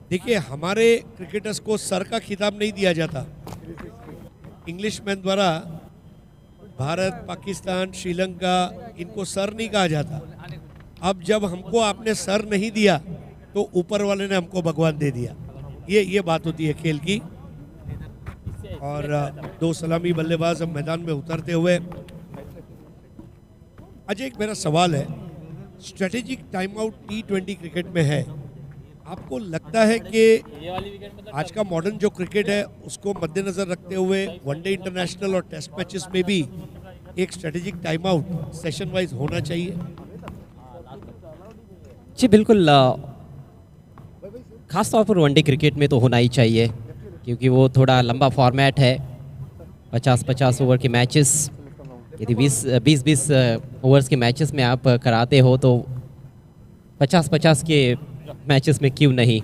देखिए हमारे क्रिकेटर्स को सर का खिताब नहीं दिया जाता, इंग्लिशमैन द्वारा भारत, पाकिस्तान, श्रीलंका, इनको सर नहीं कहा जाता। अब जब हमको आपने सर नहीं दिया तो ऊपर वाले ने हमको भगवान दे दिया, ये बात होती है खेल की। और दो सलामी बल्लेबाज अब मैदान में उतरते हुए। अजय, एक मेरा सवाल है, strategic time out T20 cricket में है, आपको लगता है कि आज का मॉडर्न जो क्रिकेट है उसको मद्देनजर रखते हुए वनडे इंटरनेशनल और टेस्ट मैचेस में भी एक strategic time out session wise होना चाहिए? जी बिल्कुल, खास तौर पर वनडे क्रिकेट में तो होना ही चाहिए, क्योंकि वो थोड़ा लंबा फॉर्मेट है। 50-50 ओवर के मैचेस, यदि 20-20 ओवर्स के मैचेस में आप कराते हो तो 50-50 के मैचेस में क्यों नहीं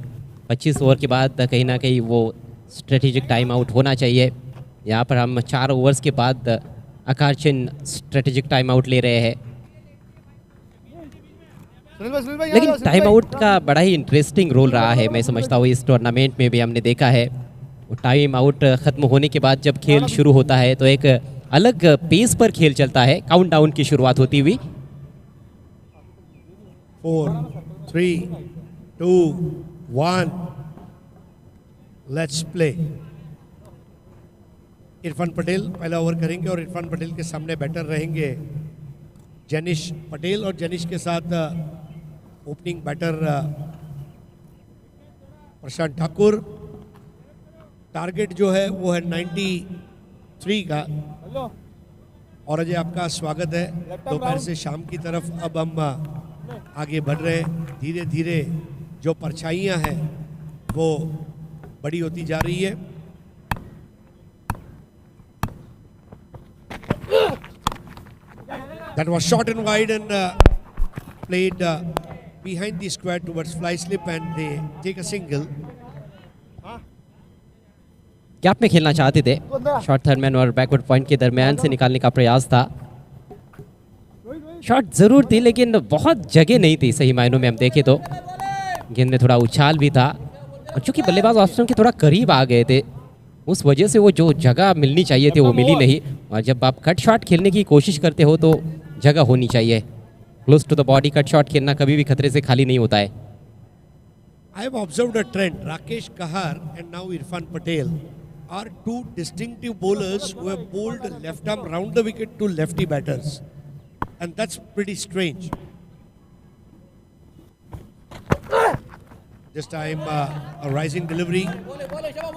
25 ओवर के बाद कहीं ना कहीं वो स्ट्रेटेजिक टाइम आउट होना चाहिए। यहाँ पर हम 4 ओवर्स के बाद आकारचिन स्ट्रेटेजिक टाइम आउट ले रहे हैं। लेकिन टाइम आउट का बड़ा ही इंटरेस्टिंग रोल रहा है, मैं समझता हूँ इस टूर्नामेंट में भी हमने देखा है। वो टाइम आउट ख़त्म होने के बाद जब खेल शुरू होता है तो एक अलग पेस पर खेल चलता है, काउंटडाउन की शुरुआत होती हुई। 4, 3, 2, 1, लेट्स प्ले। इरफान पटेल पहला ओवर करेंगे और इरफान पटेल के सामने बैटर रहेंगे जैनिश पटेल, और जैनिश के साथ opening batter Prashant Thakur. Target जो है वो है 93 का। और अजय, आपका स्वागत है दोपहर से शाम की तरफ। अब हम आगे बढ़ रहे हैं, धीरे धीरे जो परछाइयाँ हैं वो बड़ी होती जा रही है। That was short and wide and played behind the square towards fly slip and they take a single. Gap में खेलना चाहते थे, शॉर्ट थर्डमैन और बैकवर्ड पॉइंट के दरमियान से निकालने का प्रयास था। शॉट जरूर थी लेकिन बहुत जगह नहीं थी सही मायनों में हम देखें तो। गेंद में थोड़ा उछाल भी था और चूंकि बल्लेबाज ऑप्शन के थोड़ा करीब आ गए थे, उस वजह से वो जो जगह मिलनी चाहिए थी वो मिली नहीं। और जब आप कट शॉट खेलने की कोशिश करते हो तो जगह होनी चाहिए। Close to the body cut shot खेलना कभी भी खतरे से खाली नहीं होता है। I have observed a trend. Rakesh Kahar and now Irfan Patel are two distinctive bowlers who have bowled left arm round the wicket to lefty batters. And that's pretty strange. This time a rising delivery,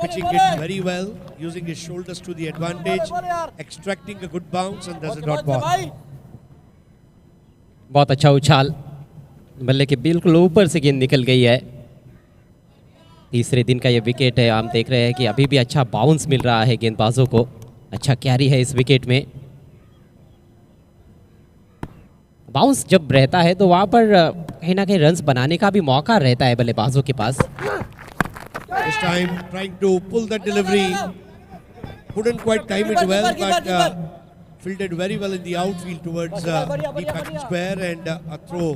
pitching it very well, using his shoulders to the advantage, extracting a good bounce, and there's a dot ball. बहुत अच्छा उछाल, बल्ले के बिल्कुल ऊपर से गेंद निकल गई है। तीसरे दिन का ये विकेट है, हम देख रहे हैं कि अभी भी अच्छा बाउंस मिल रहा है गेंदबाजों को, अच्छा कैरी है इस विकेट में। बाउंस जब रहता है तो वहाँ पर कहीं ना कहीं रन्स बनाने का भी मौका रहता है बल्लेबाजों के पास। This time trying to pull that delivery, couldn't quite time it well, but fielded very well in the outfield towards deep backing square, and a throw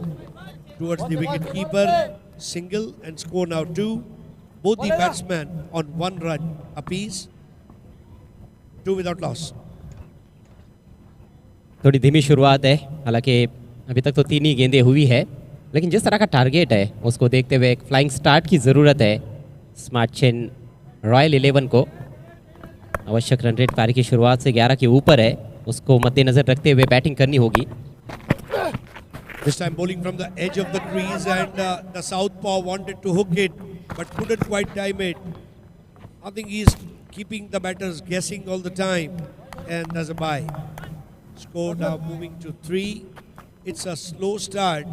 towards the wicket keeper. Single and score now 2. Both the batsmen on 1 run apiece. 2 without loss. थोड़ी धीमी शुरुआत है, हालांकि अभी तक तो 3 ही गेंदें हुई है, लेकिन जिस तरह का टारगेट है उसको देखते हुए एक फ्लाइंग स्टार्ट की ज़रूरत है स्मार्ट चेन रॉयल 11 को। आवश्यक रन रेट पारी की शुरुआत से 11 के ऊपर है, उसको मद्देनजर रखते हुए बैटिंग करनी होगी। This time bowling from the edge of the crease, and the southpaw wanted to hook it but couldn't quite time it. I think he's keeping the batters guessing all the time, and there's a bye. Score now moving to 3. It's a slow start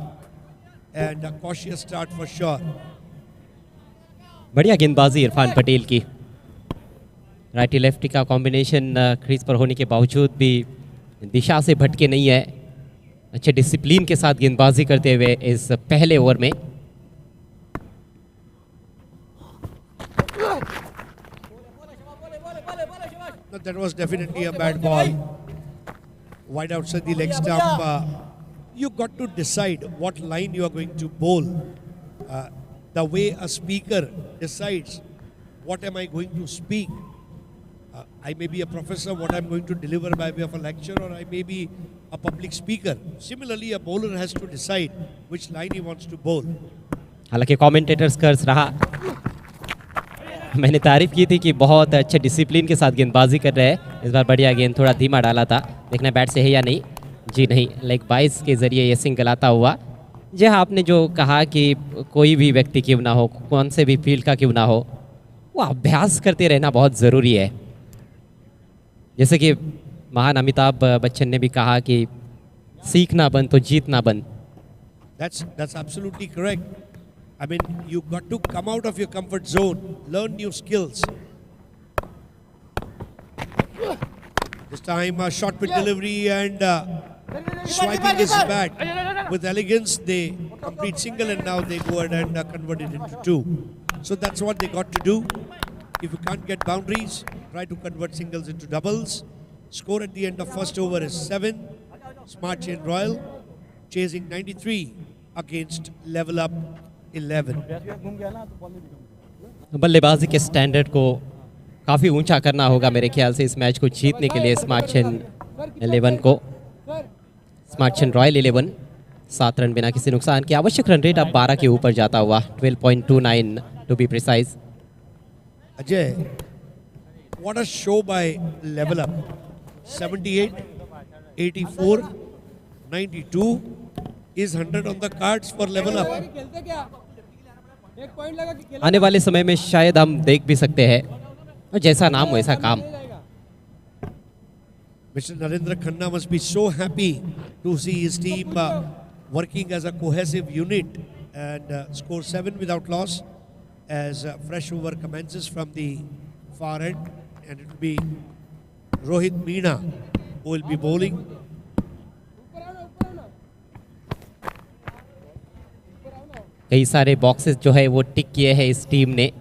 and a cautious start for sure. बढ़िया गेंदबाजी इरफान पटेल की, righty lefty का combination crease पर होने के बावजूद भी दिशा से भटके नहीं है, अच्छे डिसिप्लिन के साथ गेंदबाजी करते हुए इस पहले ओवर में। That was definitely a bad ball. Wide outside the leg stump. You got to decide what line you are going to bowl. The way a speaker decides what am I going to speak. I may be a professor, what I'm going to deliver by way of a lecture, or I may be a public speaker. Similarly, a bowler has to decide which line he wants to bowl. हालांकि commentators कर्ज रहा, मैंने तारीफ की थी कि बहुत अच्छे डिसिप्लिन के साथ गेंदबाजी कर रहे हैं। इस बार बढ़िया गेंद थोड़ा धीमा डाला था, देखना बैट से है या नहीं। जी नहीं, लेग बाइस के ज़रिए ये सिंगल आता हुआ। जी हाँ, आपने जो कहा कि कोई भी व्यक्ति क्यों ना हो, कौन से भी फील्ड का क्यों ना हो, वो अभ्यास करते रहना बहुत ज़रूरी है। जैसे कि महान अमिताभ बच्चन ने भी कहा कि सीखना बंद तो जीतना बंद। That's absolutely correct. I mean, you got to come out of your comfort zone, learn new skills. This time a shot with delivery and swiping his bat with elegance. They complete single and now they go ahead and convert it into 2. So that's what they got to do. If you can't get boundaries, try to convert singles into doubles. Score at the end of first over is 7. Smart Chain Royal chasing 93 against level up 11. बल्लेबाजी के standard को काफ़ी ऊंचा करना होगा मेरे ख्याल से इस मैच को जीतने के लिए स्मार्ट चेन 11 को। स्मार्ट चेन रॉयल 11 7 रन बिना किसी नुकसान के, आवश्यक रन रेट अब 12 के ऊपर जाता हुआ, 12.29 to be precise. Ajay, what a show by Level Up. 78, 84, 92 is 100 on the cards for Level Up. आने वाले समय में शायद हम देख भी सकते हैं, और जैसा नाम वैसा काम। Mr. Narendra Khanna must be so happy to see his team working as a cohesive unit and score 7 without loss as fresh over commences from the far end, and it will be Rohit Meena who will be bowling. कई सारे boxes जो है वो टिक किए हैं इस team ने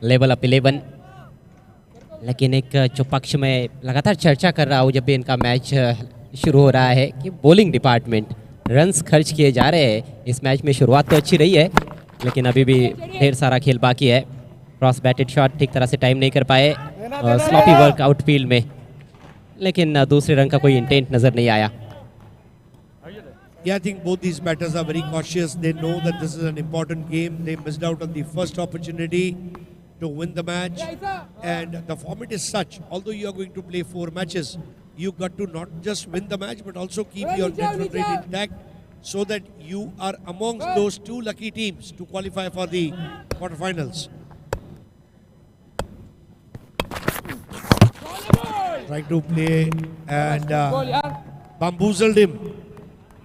level up 11, लेकिन एक जो पक्ष में लगातार चर्चा कर रहा हूँ जब भी इनका मैच शुरू हो रहा है कि बॉलिंग डिपार्टमेंट रन्स खर्च किए जा रहे हैं। इस मैच में शुरुआत तो अच्छी रही है, लेकिन अभी भी ढेर सारा खेल बाकी है। क्रॉस बैटेड शॉट ठीक तरह से टाइम नहीं कर पाए, स्लॉपी वर्क आउटफील्ड में, लेकिन दूसरे रन का कोई इंटेंट नज़र नहीं आया। Yeah, I think both these batters are very cautious. They know that this is an important game. They missed out on the first opportunity to win the match. And the format is such, although you are going to play 4 matches, you got to not just win the match, but also keep your net run rate intact so that you are amongst those 2 lucky teams to qualify for the quarterfinals. Trying to play and bamboozled him.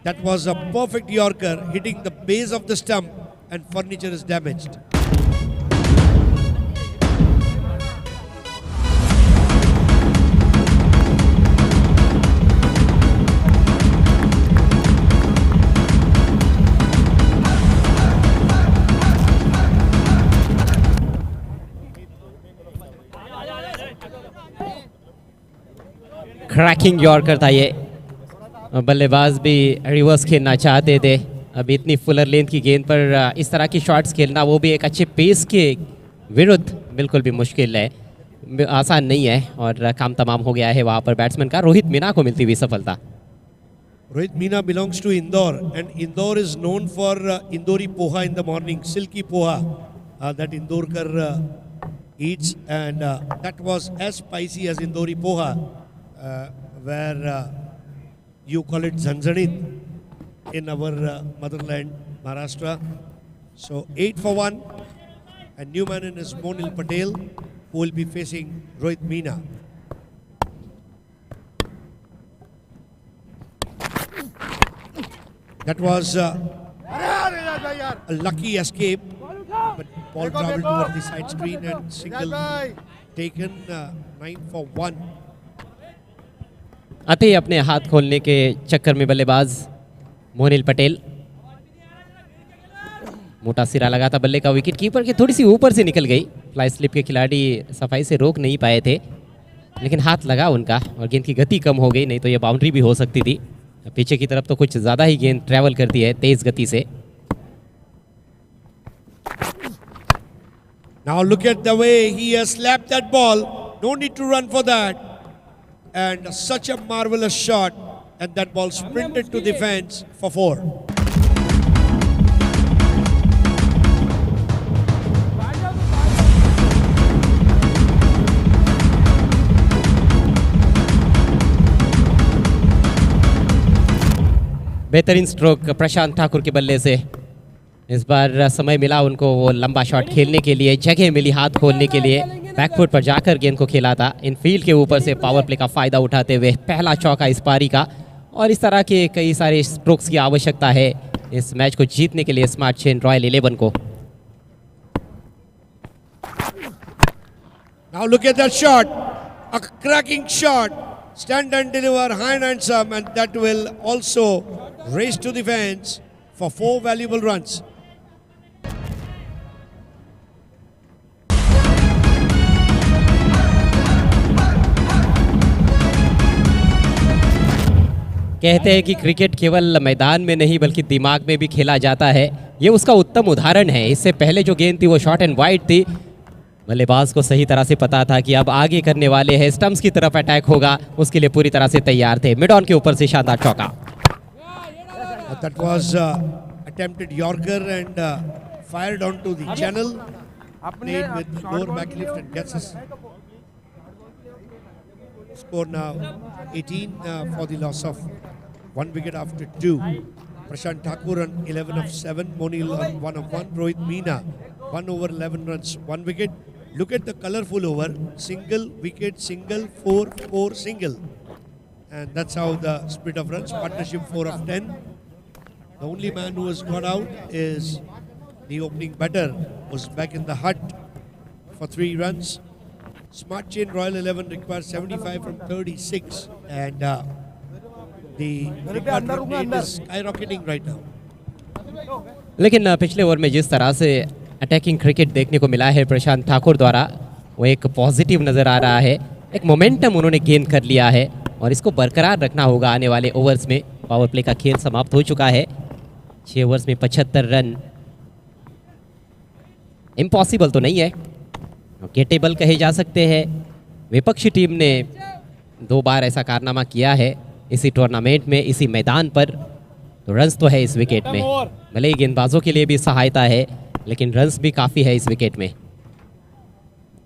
That was a perfect Yorker hitting the base of the stump and furniture is damaged. Cracking yorker था ये, बल्लेबाज भी reverse खेलना चाहते थे। अब इतनी Fuller length की गेंद पर इस तरह की शॉट्स खेलना, वो भी एक अच्छे पेस के विरुद्ध, बिल्कुल भी मुश्किल है, आसान नहीं है। और काम तमाम हो गया है वहाँ पर बैट्समैन का। रोहित मीना को मिलती हुई सफलता। Rohit Meena belongs to Indore, and Indore is known for Indori poha in the morning, silky poha that Indorkar eats, and that was as spicy as Indori poha, where you call it zanjanit in our motherland, Maharashtra. So 8 for 1, and new man in is Monil Patel, who will be facing Rohit Meena. That was a lucky escape, but ball traveled towards the side screen and single taken 9 for 1. आते ही अपने हाथ खोलने के चक्कर में बल्लेबाज मोनिल पटेल, मोटा सिरा लगा था बल्ले का, विकेट कीपर की थोड़ी सी ऊपर से निकल गई। फ्लाई स्लिप के खिलाड़ी सफाई से रोक नहीं पाए थे, लेकिन हाथ लगा उनका और गेंद की गति कम हो गई, नहीं तो ये बाउंड्री भी हो सकती थी। पीछे की तरफ तो कुछ ज़्यादा ही गेंद ट्रैवल करती है तेज गति से। Now look at the way he has slapped that ball. No need to run for that. And such a marvelous shot, and that ball sprinted to the fence for 4. बेहतरीन स्ट्रोक प्रशांत ठाकुर के बल्ले से। इस बार समय मिला उनको वो लंबा शॉट खेलने के लिए, जगह मिली हाथ खोलने के लिए। बैकफुट पर जाकर गेंद को खेला था, इन फील्ड के ऊपर से पावर प्ले का फायदा उठाते हुए पहला चौका इस पारी का। और इस तरह के कई सारे स्ट्रोक्स की आवश्यकता है इस मैच को जीतने के लिए स्मार्ट चेन रॉयल 11 को। Now look at that shot, a cracking shot. Stand and deliver, high and handsome, and that will also race to the fence for 4 valuable runs. कहते हैं कि क्रिकेट केवल मैदान में नहीं बल्कि दिमाग में भी खेला जाता है, ये उसका उत्तम उदाहरण है। इससे पहले जो गेंद थी वो शॉर्ट एंड वाइड थी, बल्लेबाज को सही तरह से पता था कि अब आगे करने वाले हैं, स्टंप्स की तरफ अटैक होगा, उसके लिए पूरी तरह से तैयार थे। मिड ऑन के ऊपर से शानदार चौका। That was attempted Yorker and fired onto the channel, played with lower backlift and gets us score now 18 for the loss of 1 wicket after 2. Prashant Thakur on 11 of 7, Monil on 1 of 1, Rohit Meena 1 over 11 runs, 1 wicket. Look at the colourful over, single, wicket, single, 4, 4, single. And that's how the split of runs, partnership 4 of 10. The only man who has got out is the opening batter, was back in the hut for 3 runs. Smart Chain Royal 11 requires 75 from 36, and the record run rate is skyrocketing right now. लेकिन पिछले over में जिस तरह से attacking cricket देखने को मिला है प्रशांत ठाकुर द्वारा, वो एक पॉजिटिव नज़र आ रहा है। एक मोमेंटम उन्होंने गेन कर लिया है और इसको बरकरार रखना होगा आने वाले ओवर्स में। पावर प्ले का खेल समाप्त हो चुका है, 6 ओवर्स में 75 रन इम्पॉसिबल तो नहीं है, गेटेबल कहे जा सकते हैं। विपक्षी टीम ने 2 बार ऐसा कारनामा किया है इसी टूर्नामेंट में, इसी मैदान पर। तो रन्स तो है इस विकेट में, भले ही गेंदबाजों के लिए भी सहायता है लेकिन रन्स भी काफ़ी है इस विकेट में।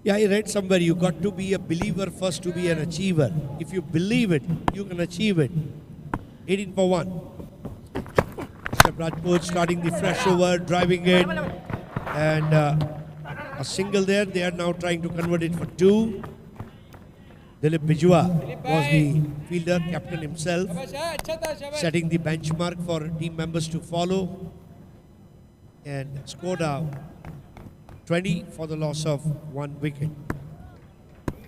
Yeah, I read somewhere you got to be a believer first to be an achiever. If you believe it, you can achieve it. 18 for 1. Rishabh Rajput starting the fresh over, driving it, and a single there. They are now trying to convert it for 2. Dilip Bijwa was the fielder, captain himself, setting the benchmark for team members to follow, and scored out 20 for the loss of 1 wicket.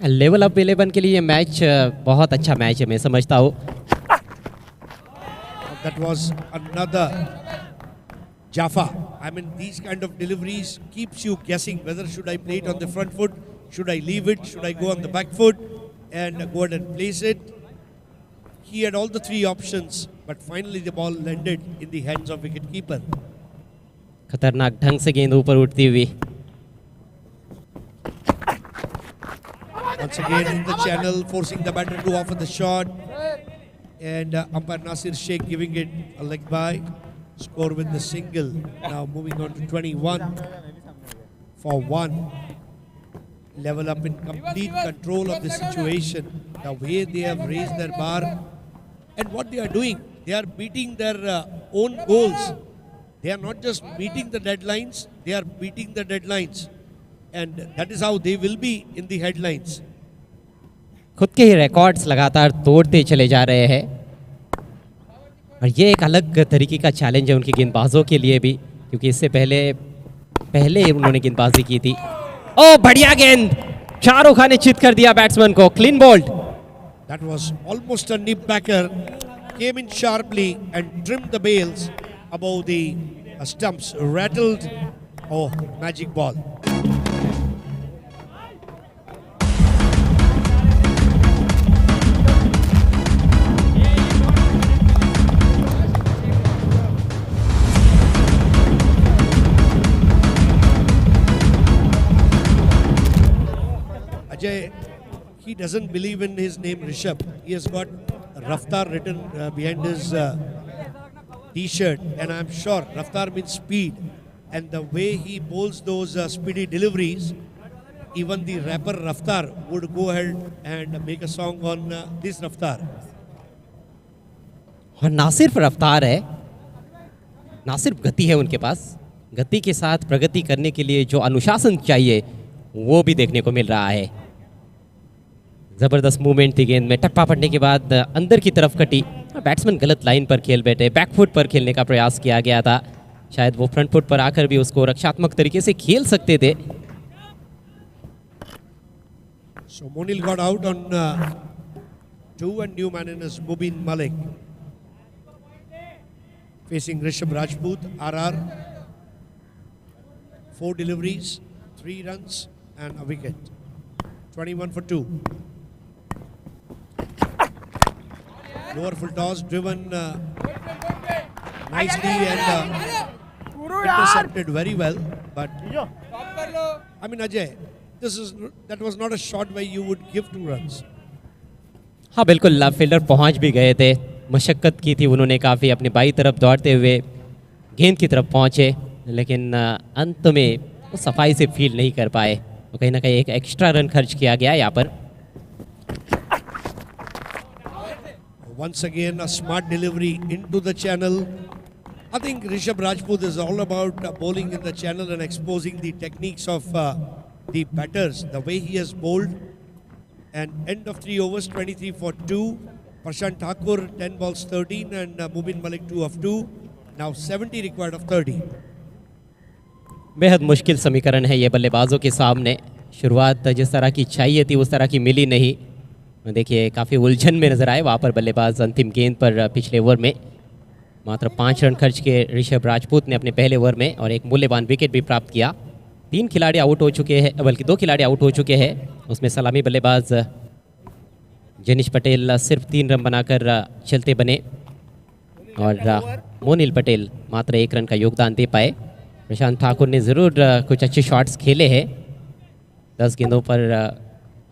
Level up 11 के लिए match बहुत अच्छा match है, मैं समझता हूँ। That was another Jaffa. I mean, these kind of deliveries keeps you guessing whether should I play it on the front foot, should I leave it, should I go on the back foot and go ahead and place it. He had all the 3 options, but finally the ball landed in the hands of wicketkeeper. खतरनाक ढंग से गेंद ऊपर उठती हुई। Once again in the channel, forcing the batter to offer the shot, and umpire Nasir Sheikh giving it a leg bye. Score with the single. Now moving on to 21 for 1. Level up in complete control of the situation. The way they have raised their bar and what they are doing, they are beating their own goals. They are not just meeting the deadlines, they are beating the deadlines, and that is how they will be in the headlines. खुद के ही records लगातार तोड़ते चले जा रहे हैं और ये एक अलग तरीके का चैलेंज है उनके गेंदबाजों के लिए भी, क्योंकि इससे पहले उन्होंने गेंदबाजी की थी। ओ बढ़िया गेंद, शाहरुख खान ने चित कर दिया बैट्समैन को, clean bowled. That was almost a nip backer, came in sharply and trimmed the bails above the stumps, rattled. Oh, magic ball. Ajay, he doesn't believe in his name Rishabh. He has got Raftar written behind his t-shirt, and I'm sure Raftar means speed, and the way he bowls those speedy deliveries, even the rapper Raftar would go ahead and make a song on this Raftar. और ना सिर्फ रफ्तार है, ना सिर्फ गति है उनके पास, गति के साथ प्रगति करने के लिए जो अनुशासन चाहिए वो भी देखने को मिल रहा है। ज़बरदस्त मूवमेंट थी गेंद में, टप्पा पड़ने के बाद अंदर की तरफ कटी, बैट्समैन गलत लाइन पर खेल बैठे, बैकफुट पर खेलने का प्रयास किया गया था, शायद वो फ्रंट फुट पर आकर भी उसको रक्षात्मक तरीके से खेल सकते थे। So Monil got out on 2 and new man in is Mubin Malik. Facing Rishabh Rajput, RR. 4 deliveries, 3 runs and a wicket. 21 for 2. Lower full toss driven nicely and intercepted very well. But I mean, Ajay, that was not a shot where you would give 2 runs. हाँ बिल्कुल, left fielder पहुंच भी गए थे, मशक्कत की थी उन्होंने काफ़ी, अपनी बाई तरफ दौड़ते हुए गेंद की तरफ पहुंचे, लेकिन अंत में वो सफाई से फील्ड नहीं कर पाए, तो कहीं ना कहीं एक एक्स्ट्रा रन खर्च किया गया यहाँ पर। Once again, a smart delivery into the channel. I think Rishabh Rajput is all about bowling in the channel and exposing the techniques of the batters, the way he has bowled. And end of 3 overs, 23 for 2. Prashant Thakur, 10 balls, 13, and Mubin Malik, 2 of 2. Now 70 required of 30. बेहद मुश्किल समीकरण है ये बल्लेबाजों के सामने, शुरुआत जिस तरह की चाहिए थी उस तरह की मिली नहीं। देखिए काफ़ी उलझन में नजर आए वहाँ पर बल्लेबाज अंतिम गेंद पर पिछले ओवर में। मात्र 5 रन खर्च के ऋषभ राजपूत ने अपने पहले ओवर में और एक मूल्यवान विकेट भी प्राप्त किया। 3 खिलाड़ी आउट हो चुके हैं, बल्कि 2 खिलाड़ी आउट हो चुके हैं, उसमें सलामी बल्लेबाज जनीश पटेल सिर्फ 3 रन बनाकर चलते बने और मोनिल पटेल मात्र 1 रन का योगदान दे पाए। प्रशांत ठाकुर ने ज़रूर कुछ अच्छे शॉट्स खेले हैं, 10 गेंदों पर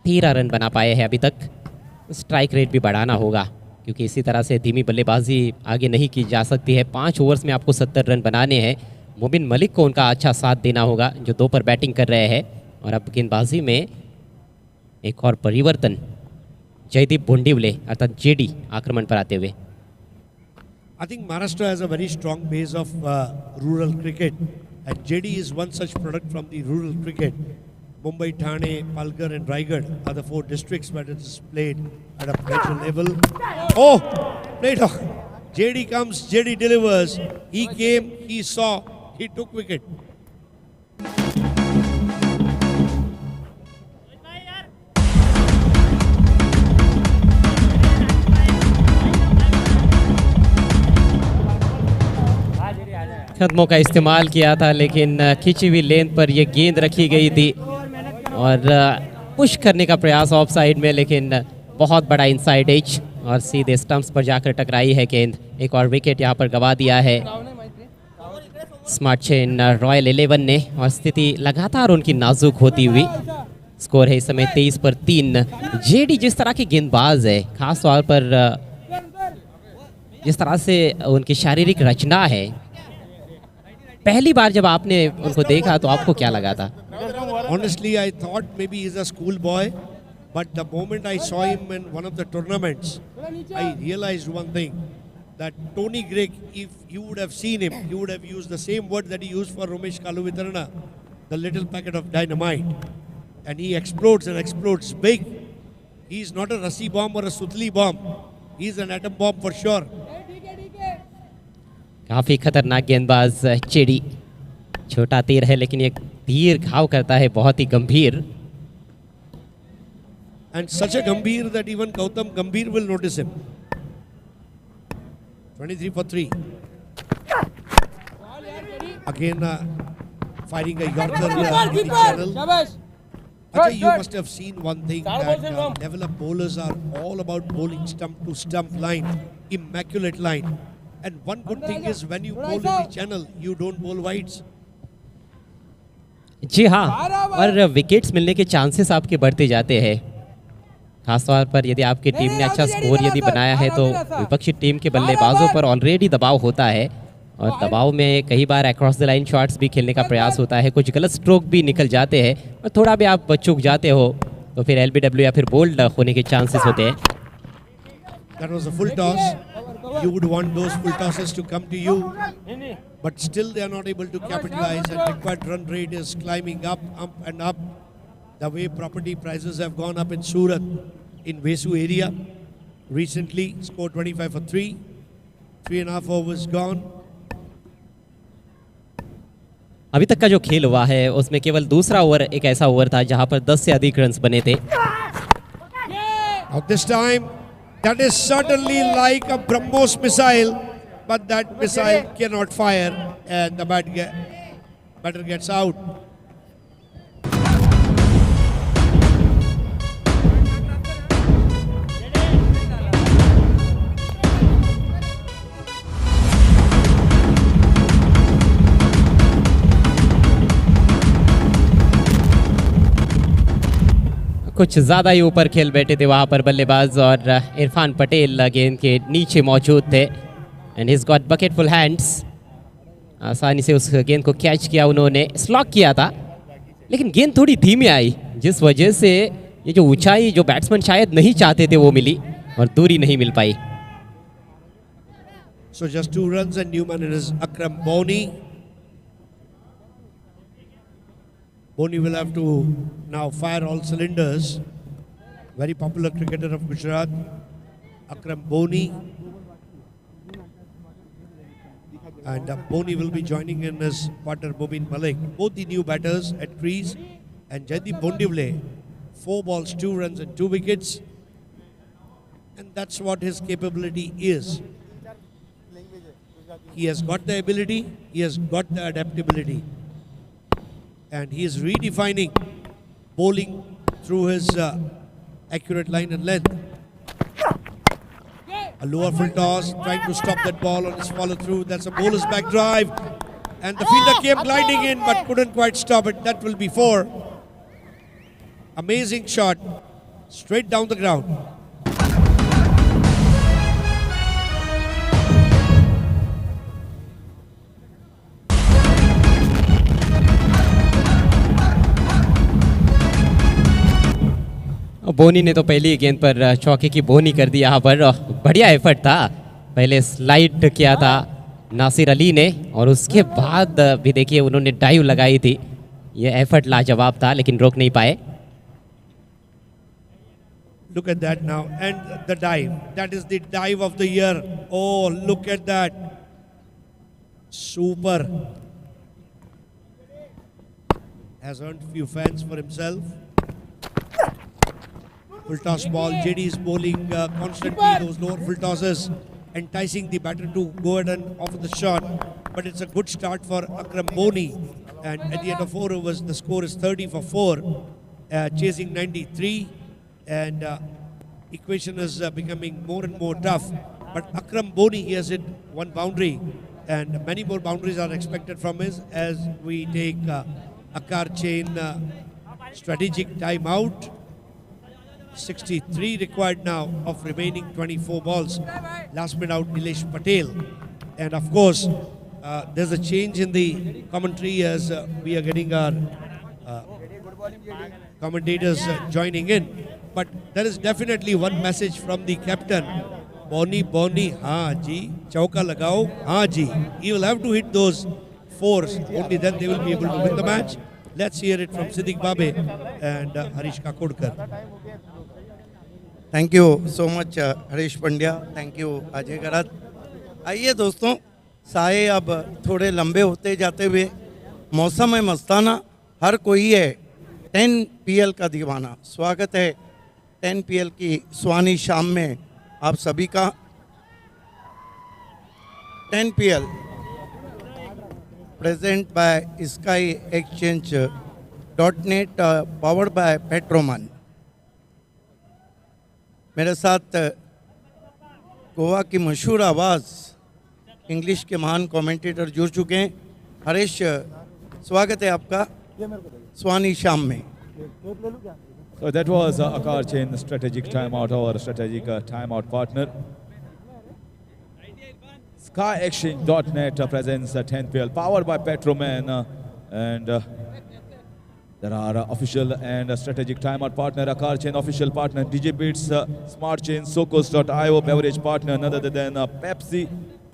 13 रन बना पाए हैं अभी तक, स्ट्राइक रेट भी बढ़ाना होगा। क्योंकि इसी तरह से धीमी बल्लेबाजी आगे नहीं की जा सकती है। 5 ओवर्स में आपको 70 रन बनाने हैं। मोबिन मलिक को उनका अच्छा साथ देना होगा जो 2 पर बैटिंग कर रहे हैं। और अब गेंदबाजी में एक और परिवर्तन, जयदीप बोंडिवले अर्थात जेडी आक्रमण पर आते हुए। I think Maharashtra has a very strong base of rural cricket, and JD is one such product from the rural cricket. Mumbai, Thane, Palghar and Raigad are the 4 districts where it is played at a professional level. Oh, played off. JD comes, JD delivers. He came, he saw, he took wicket. कदमों का इस्तेमाल किया था, लेकिन खिंची हुई length पर यह गेंद रखी गई थी और पुश करने का प्रयास ऑफ साइड में, लेकिन बहुत बड़ा इनसाइड एज और सीधे स्टंप्स पर जाकर टकराई है गेंद। एक और विकेट यहां पर गंवा दिया है स्मार्ट चेन रॉयल 11 ने और स्थिति लगातार उनकी नाजुक होती हुई। स्कोर है इस समय 23 पर 3। जेडी जिस तरह की गेंदबाज है, खास तौर पर जिस तरह से उनकी शारीरिक रचना है, पहली बार जब आपने उनको देखा तो आपको क्या लगा था? Honestly, I thought maybe he's a schoolboy, but the moment I saw him in one of the tournaments, I realized one thing, that Tony Greig, if you would have seen him, you would have used the same word that he used for Ramesh Kaluvitarana, the little packet of dynamite. And he explodes and explodes big. He's not a Rassi bomb or a Sutli bomb. He's an atom bomb for sure. काफ़ी खतरनाक गेंदबाज चेडी। छोटा तीर है लेकिन ये तीर घाव करता है बहुत ही गंभीर। And such a Gambhir that even Gautam Gambhir will notice him. 23 for 3. Again firing a Yorker in the channel. Ajay, you must have seen one thing, that level up bowlers are all about bowling stump to stump line, immaculate line. And one good thing is when you bowl in the channel, you don't bowl wides. जी हाँ, और wickets मिलने के chances आपके बढ़ते जाते हैं। खासतौर पर यदि आपकी टीम ने अच्छा स्कोर यदि बनाया है तो विपक्षी टीम के बल्लेबाजों पर ऑलरेडी दबाव होता है और दबाव में कई बार अक्रॉस द लाइन शॉट्स भी खेलने का प्रयास होता है। कुछ गलत स्ट्रोक भी निकल जाते हैं और थोड़ा भी आप चूक जाते हो तो फिर एलबीडब्ल्यू या फिर बोल्ड होने के चांसेस होते हैं। That was a full toss. You would want those full tosses to come to you, but still they are not able to capitalize, and required run rate is climbing up and up. The way property prices have gone up in Surat, in Vesu area, recently scored 25 for 3, 3.5 overs gone. अभी तक का जो खेल हुआ है उसमें केवल दूसरा ओवर एक ऐसा ओवर था जहां पर 10 से अधिक रन्स बने थे। Now this time, that is certainly like a BrahMos missile, but that missile cannot fire, and the batter gets out. कुछ ज़्यादा ही ऊपर खेल बैठे थे वहाँ पर बल्लेबाज और इरफान पटेल गेंद के नीचे मौजूद थे एंड हिज गॉट बकेटफुल हैंड्स। आसानी से उस गेंद को कैच किया उन्होंने, स्लॉक किया था लेकिन गेंद थोड़ी धीमी आई जिस वजह से ये जो ऊंचाई जो बैट्समैन शायद नहीं चाहते थे वो मिली और दूरी नहीं मिल पाई। So just 2 runs and Newman is Akram Boni. Boni will have to now fire all cylinders. Very popular cricketer of Gujarat, Akram Boni. And Boni will be joining in his partner Mobin Malik. Both the new batters at crease. And Jaydeep Bondivle, 4 balls, 2 runs and 2 wickets. And that's what his capability is. He has got the ability, he has got the adaptability. And he is redefining bowling through his accurate line and length. A lower full toss, trying to stop that ball on his follow through. That's a bowler's back drive. And the fielder came gliding in but couldn't quite stop it. That will be 4. Amazing shot, straight down the ground. बोनी ने तो पहली गेंद पर चौके की बोनी कर दी यहाँ पर। बढ़िया एफर्ट था, पहले स्लाइड किया था नासिर अली ने और उसके बाद भी देखिए उन्होंने डाइव लगाई थी। ये एफर्ट लाजवाब था लेकिन रोक नहीं पाए। Look at that now. And the dive. That is the dive of the year. Oh, look at that. Super. Has earned few fans for himself. Full toss ball. JD is bowling constantly those lower full tosses, enticing the batter to go ahead and offer the shot. But it's a good start for Akram Boni. And at the end of 4 overs, the score is 30 for 4, chasing 93. And equation is becoming more and more tough. But Akram Boni, he has hit one boundary, and many more boundaries are expected from his as we take Akar Chain strategic timeout. 63 required now of remaining 24 balls. Last man out, Nilesh Patel. And of course, there's a change in the commentary as we are getting our commentators joining in. But there is definitely one message from the captain. Boni, Boni, haan ji, chauka lagao, haan ji. He will have to hit those fours. Only then they will be able to win the match. Let's hear it from Siddiq Babe and Harish Kakodkar. Thank you so much Harish Pandya, thank you Ajay Garat. आइए दोस्तों, साए अब थोड़े लंबे होते जाते हुए, मौसम है मस्ताना, हर कोई है 10 PL का दीवाना। स्वागत है 10 PL की सुहानी शाम में आप सभी का। 10 PL present by SkyExchange.net powered by Petroman. मेरे साथ गोवा की मशहूर आवाज़ इंग्लिश के महान कमेंटेटर जुड़ चुके हैं। हरीश, स्वागत है आपका सुहानी शाम में। So that was Akar Chain strategic timeout, our strategic timeout partner. SkyExchange.net presents 10 PL powered by Petroman, and there are official and strategic timeout partner, Akar Chain official partner, DJ Beats, Smart Chain, Socos.io beverage partner, none other than Pepsi.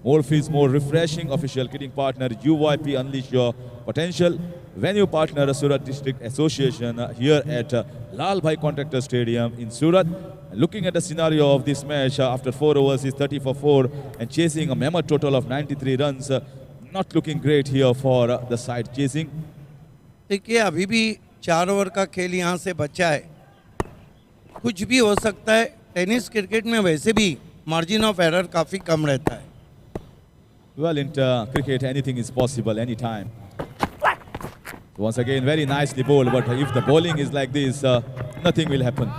More feels more refreshing. Official kidding partner, UYP, unleash your potential. Venue partner, Surat District Association, here at Lal Bhai Contractor Stadium in Surat. Looking at the scenario of this match, after 4 overs is 30 for 4 and chasing a mammoth total of 93 runs. Not looking great here for the side chasing. देखिए, अभी भी 4 over का खेल यहाँ से बचा है, कुछ भी हो सकता है। टेनिस क्रिकेट में वैसे भी मार्जिन ऑफ एरर काफ़ी कम रहता है। Well, in cricket, anything is possible anytime. Once again, very nicely bowled, but if the bowling is like this, nothing will happen.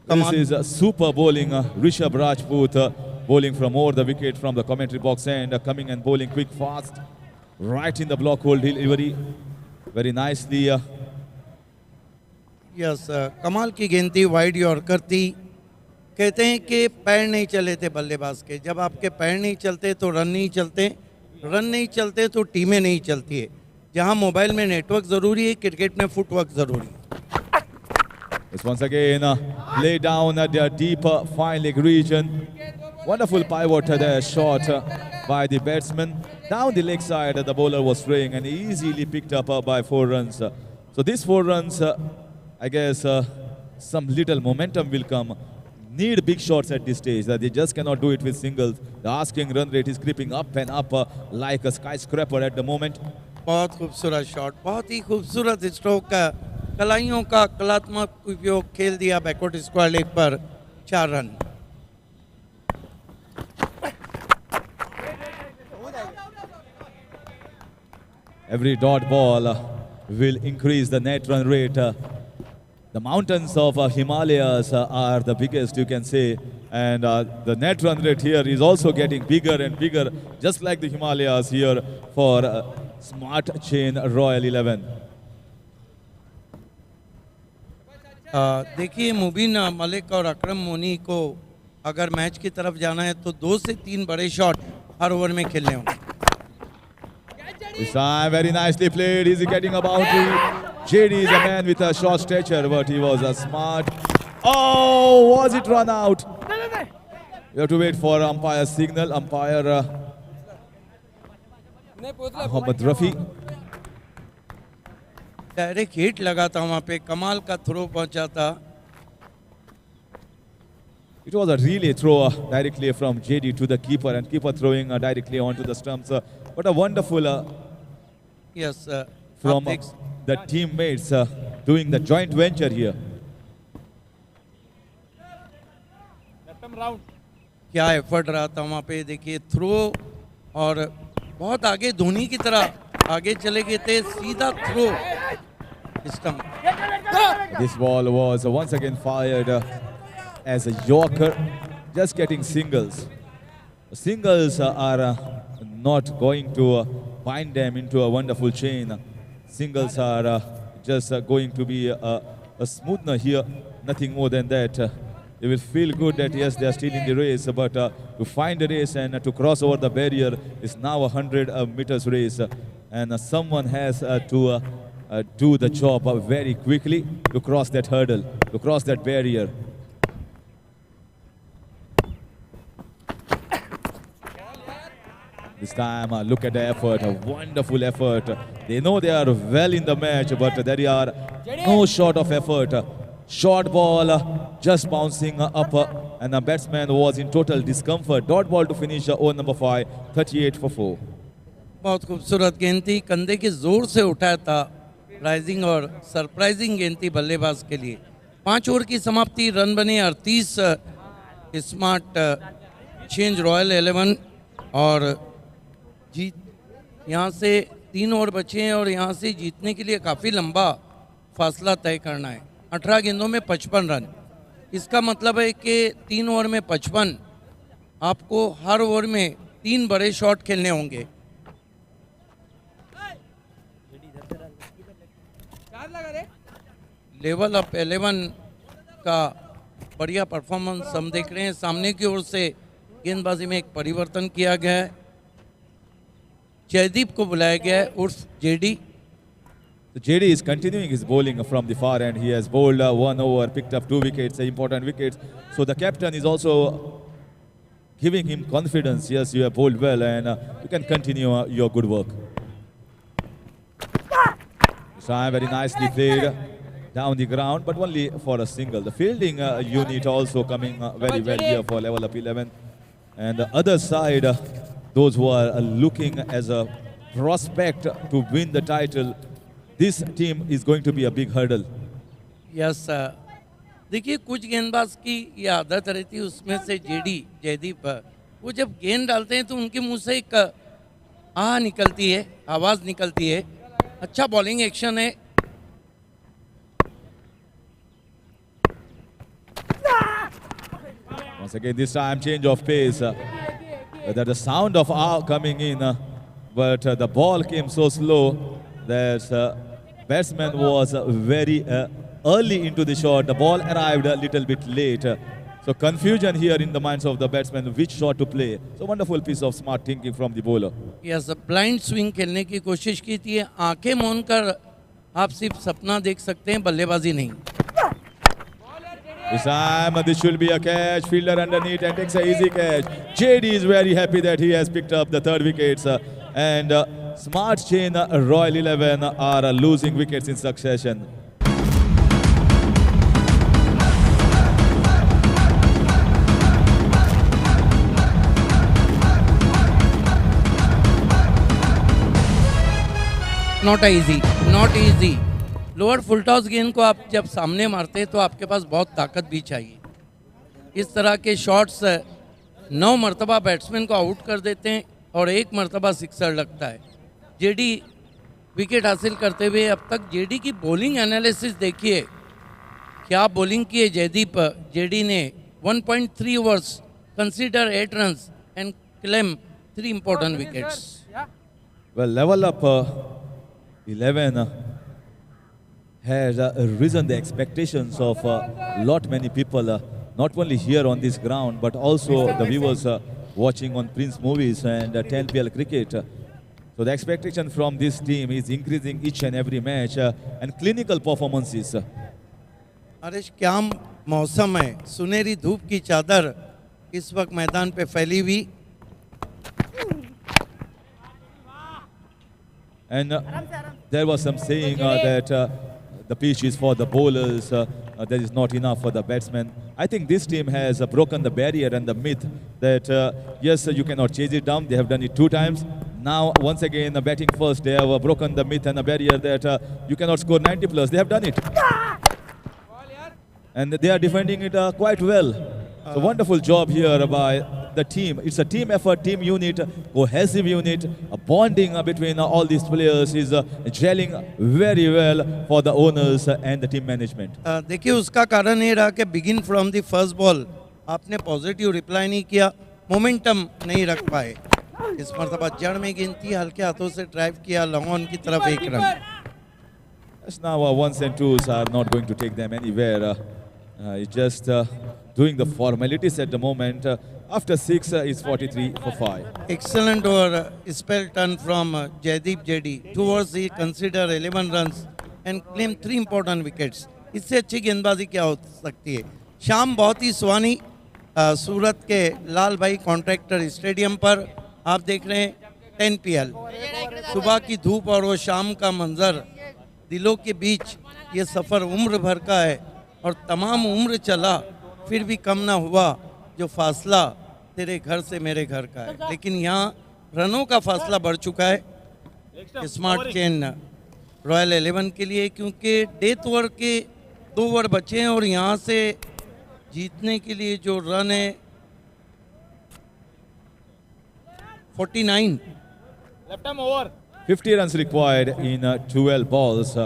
This is super bowling, Rishabh Rajput bowling from over the wicket from the commentary box and coming and bowling quick, fast, right in the block hole delivery. Very nicely. Yes, कमाल की गेंद थी, wide yorker थी। कहते हैं कि पैर नहीं चले थे बल्लेबाज के। जब आपके पैर नहीं चलते तो रन नहीं चलते, रन नहीं चलते तो टीमें नहीं चलती है। जहां मोबाइल में नेटवर्क ज़रूरी है, क्रिकेट में फुटवर्क ज़रूरी है। It's once again lay down at the deep fine leg region. Wonderful pivot there, shot by the batsman. Down the leg side, the bowler was spraying and easily picked up by 4 runs. So these 4 runs, I guess some little momentum will come. Need big shots at this stage. They just cannot do it with singles. The asking run rate is creeping up and up like a skyscraper at the moment. बहुत खूबसूरत shot, बहुत ही खूबसूरत stroke का, कलाइयों का कलात्मक उपयोग खेल दिया बैकवर्ड स्क्वायर लेग पर 4 run. Every dot ball will increase the net run rate. The mountains of Himalayas are the biggest, you can say, and the net run rate here is also getting bigger and bigger, just like the Himalayas here for Smart Chain Royal 11. देखिए, मुबीन मलिक और अकरम मोनी को अगर match की तरफ जाना है तो 2 से 3 बड़े शॉट हर ओवर में खेलने होंगे। This time very nicely played. Is he getting a boundary? JD is a man with a short stature, but he was a smart. Oh, was it run out? We have to wait for umpire signal. Umpire Mohammad Rafi. Direct hit लगा था वहाँ पे, कमाल का throw पहुंचा था. It was a relay throw directly from JD to the keeper, and keeper throwing directly onto the stumps. But a wonderful yes from the teammates doing the joint venture here. क्या effort रहा था वहाँ पे, देखिए throw, और बहुत आगे धोनी की तरह आगे चले गए थे, सीधा throw stump. This ball was once again fired as a yorker, just getting singles. Singles are not going to bind them into a wonderful chain. Singles are just going to be a smoother here, nothing more than that. They will feel good that yes, they are still in the race, but to find the race and to cross over the barrier is now a 100 meters race, and someone has to do the job very quickly to cross that hurdle, to cross that barrier. This time, look at the effort, a wonderful effort. They know they are well in the match, but there are no short of effort. Short ball just bouncing up, and the batsman was in total discomfort. Dot ball to finish over number 5, 38 for 4. बहुत खूबसूरत गेंद थी, कंधे के जोर से उठाया था, राइजिंग और सरप्राइजिंग गेंद थी बल्लेबाज के लिए. 5 ओवर की समाप्ति, रन बने 38. स्मार्ट चेंज रॉयल 11 और जीत. यहाँ से 3 ओवर बचे हैं और यहाँ से जीतने के लिए काफ़ी लंबा फासला तय करना है. 18 गेंदों में 55 रन. इसका मतलब है कि 3 ओवर में 55, आपको हर ओवर में 3 बड़े शॉट खेलने होंगे. लेवल अप 11 का बढ़िया परफॉर्मेंस हम देख रहे हैं. सामने की ओर से गेंदबाजी में एक परिवर्तन किया गया है. जयदीप को बुलाया गया है उर्फ JD. So JD is continuing his bowling from the far end. He has bowled 1 over, picked up 2 wickets, important wickets. So the captain is also giving him confidence. Yes, you have bowled well, and you can continue your good work. This time very nicely played down the ground, but only for a single. The fielding unit also coming very well here for level up 11. And the other side, those who are looking as a prospect to win the title, this team is going to be a big hurdle. Yes, देखिए कुछ गेंदबाज की ये आदत रहती है, उसमें से जेडी जयदीप, वो जब गेंद डालते हैं तो उनके मुंह से एक निकलती है, आवाज़ निकलती है. अच्छा बॉलिंग एक्शन है. Once again, this time change of pace. There's the sound of coming in, but the ball came so slow that batsman was very early into the shot. The ball arrived a little bit late. So confusion here in the minds of the batsman, which shot to play. So wonderful piece of smart thinking from the bowler. Yes, blind swing खेलने की कोशिश की थी. आंखें मौन कर आप सिर्फ सपना देख सकते हैं, बल्लेबाजी नहीं. This time this should be a catch. Fielder underneath and takes an easy catch. JD is very happy that he has picked up the 3rd wickets. And Smart Chain Royal 11 are losing wickets in succession. Not easy, not easy. Lower full toss गेंद को आप जब सामने मारते हैं तो आपके पास बहुत ताकत भी चाहिए. इस तरह के शॉट्स 9 मरतबा बैट्समैन को आउट कर देते हैं और 1 मरतबा सिक्सर लगता है. जेडी विकेट हासिल करते हुए अब तक जेडी की बॉलिंग एनालिसिस देखिए, क्या बॉलिंग की है जयदीप. जेडी ने 1.3 overs, consider 8 runs and claim 3 important wickets. Well, level up 11 has risen the expectations of lot many people, not only here on this ground, but also the viewers watching on Prince Movies and 10PL cricket. So the expectation from this team is increasing each and every match and clinical performances. Harish, क्या मौसम है, सुनहरी धूप की चादर इस वक्त मैदान पे फैली हुई। And there was some saying that the pitch is for the bowlers, that is not enough for the batsmen. I think this team has broken the barrier and the myth that yes, you cannot chase it down. They have done it 2 times. Now, once again, batting first, they have broken the myth and the barrier that you cannot score 90 plus. They have done it. And they are defending it quite well. So wonderful job here by the team. It's a team effort, team unit, cohesive unit. A bonding between all these players is gelling very well for the owners and the team management. देखिए, उसका कारण ये रहा कि begin from the first ball आपने positive reply नहीं किया, momentum नहीं रख पाए। इस मरतबा जड़ में गिनती, हल्के हाथों से ड्राइव किया, लॉन्ग ऑन की तरफ 1 run. Yes, now 1s and 2s are not going to take them anywhere. It's just doing the formalities at the moment. After 6 is 43 for 5. Excellent over spell turn from Jaideep JD. 2 overs he consider 11 runs and claim 3 important wickets. इससे अच्छी गेंदबाजी क्या हो सकती है। शाम बहुत ही सुहानी, सूरत के लाल भाई कॉन्ट्रैक्टर स्टेडियम पर आप देख रहे हैं 10 PL। सुबह की धूप और वो शाम का मंजर, दिलों के बीच ये सफ़र उम्र भर का है और तमाम उम्र चला फिर भी कम ना हुआ जो फासला तेरे घर से मेरे घर का है। लेकिन यहाँ रनों का फासला बढ़ चुका है स्मार्ट चेन रॉयल 11 के लिए, क्योंकि डेथ ओवर के 2 ओवर बचे हैं और यहाँ से जीतने के लिए जो रन है 49। 50 runs required in 12 balls.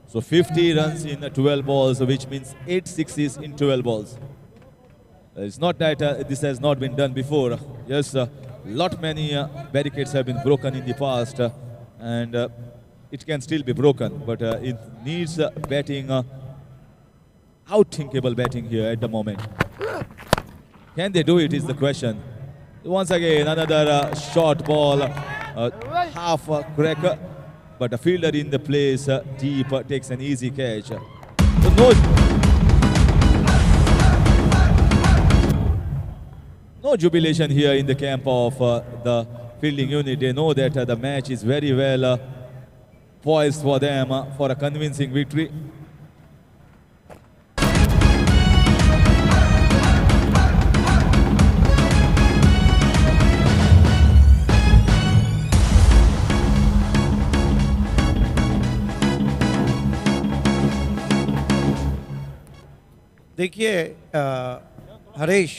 So 50 runs in 12 balls, which means 8 sixes in 12 balls. It's not that this has not been done before. Yes, many barricades have been broken in the past, and it can still be broken, but it needs batting, outthinkable batting here at the moment. Can they do it is the question. Once again, another short ball, half cracker, but a fielder in the place deep takes an easy catch. So no jubilation here in the camp of the fielding unit. They know that the match is very well poised for them for a convincing victory. देखिए हरीश,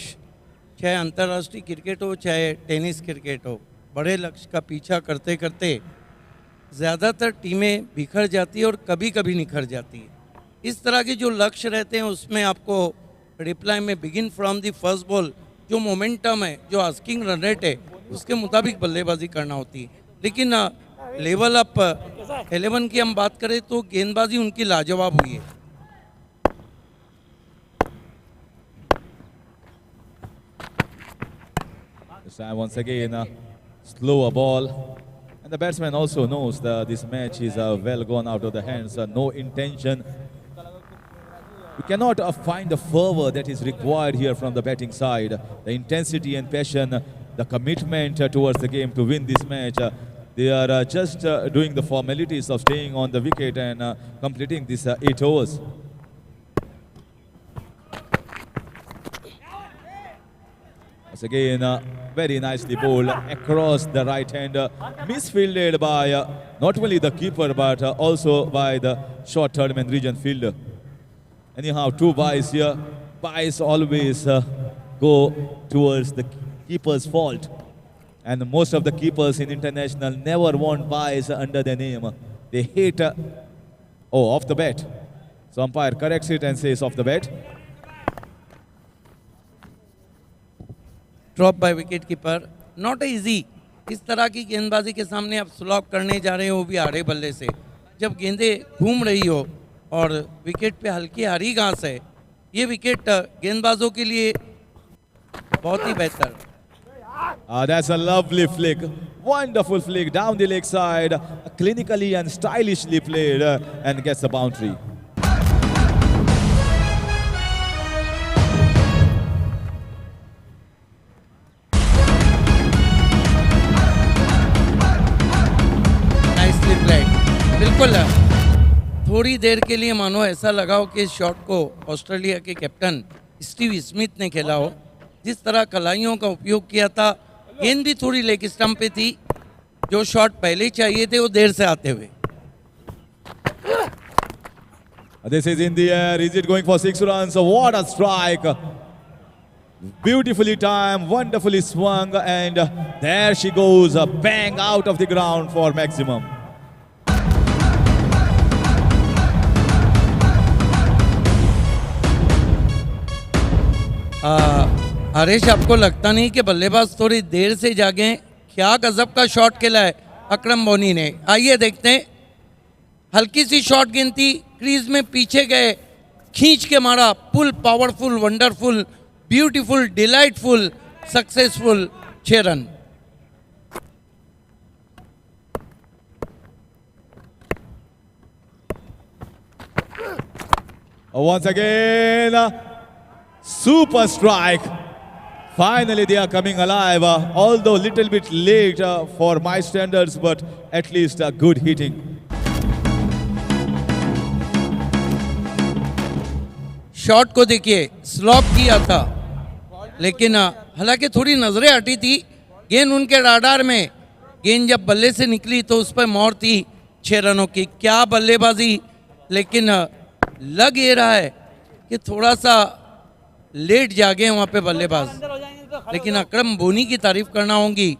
चाहे अंतर्राष्ट्रीय cricket हो चाहे tennis cricket हो, बड़े लक्ष्य का पीछा करते करते ज़्यादातर टीमें बिखर जाती है और कभी कभी निखर जाती है। इस तरह के जो लक्ष्य रहते हैं उसमें आपको रिप्लाई में begin from the first ball जो मोमेंटम है, जो आस्किंग रन रेट है, उसके मुताबिक बल्लेबाजी करना होती है। लेकिन लेवल अप 11 की हम बात करें तो गेंदबाजी उनकी लाजवाब हुई है। Once again, slower ball. And the batsman also knows that this match is well gone out of the hands. No intention. We cannot find the fervor that is required here from the batting side. The intensity and passion, the commitment towards the game to win this match. They are just doing the formalities of staying on the wicket and completing these 8 overs. Once again, very nicely bowled across the right hander, misfielded by not only the keeper but also by the short third man region fielder. Anyhow, 2 byes here. Byes always go towards the keeper's fault. And most of the keepers in international never want byes under their name. They hate, off the bat. So umpire corrects it and says off the bat. Drop by wicket keeper, not easy. इस तरह की गेंदबाजी के सामने आप slope करने जा रहे हो, वो भी आड़े बल्ले से, जब गेंदें घूम रही हो और विकेट पे हल्की हरी घास है, ये विकेट गेंदबाजों के लिए बहुत ही बेहतर। That's a lovely flick. Wonderful flick down the leg side, clinically and stylishly played, and gets the boundary. Nicely played. बिल्कुल थोड़ी देर के लिए मानो ऐसा लगा हो कि इस शॉट को ऑस्ट्रेलिया के कैप्टन स्टीव स्मिथ ने खेला हो। जिस तरह कलाइयों का उपयोग किया था, गेंद भी थोड़ी लेग स्टंप पे थी, जो शॉट पहले चाहिए थे वो देर से आते हुए। This is in the air. Is it going for 6 runs? What a strike! Beautifully timed, wonderfully swung, and there she goes, bang out of the ground for maximum. Harish, आपको लगता नहीं कि बल्लेबाज थोड़ी देर से जागे? क्या गजब का शॉट खेला है अकरम बोनी ने। आइए देखते हैं। हल्की सी शॉट गेंद थी, क्रीज में पीछे गए, खींच के मारा, full powerful, wonderful, beautiful, delightful, successful, 6 run. Once again, super strike. Finally, they are coming alive. Although little bit late for my standards, but at least good hitting. Shot को देखिए, स्लॉप किया था, लेकिन हालांकि थोड़ी नजरें हटी थी, गेंद उनके राडार में, गेंद जब बल्ले से निकली तो उस पर मोहर थी 6 रनों की। क्या बल्लेबाजी, लेकिन लग ये रहा है कि थोड़ा सा लेट जागे वहाँ पे बल्लेबाज। लेकिन अकरम बोनी की तारीफ करना होगी,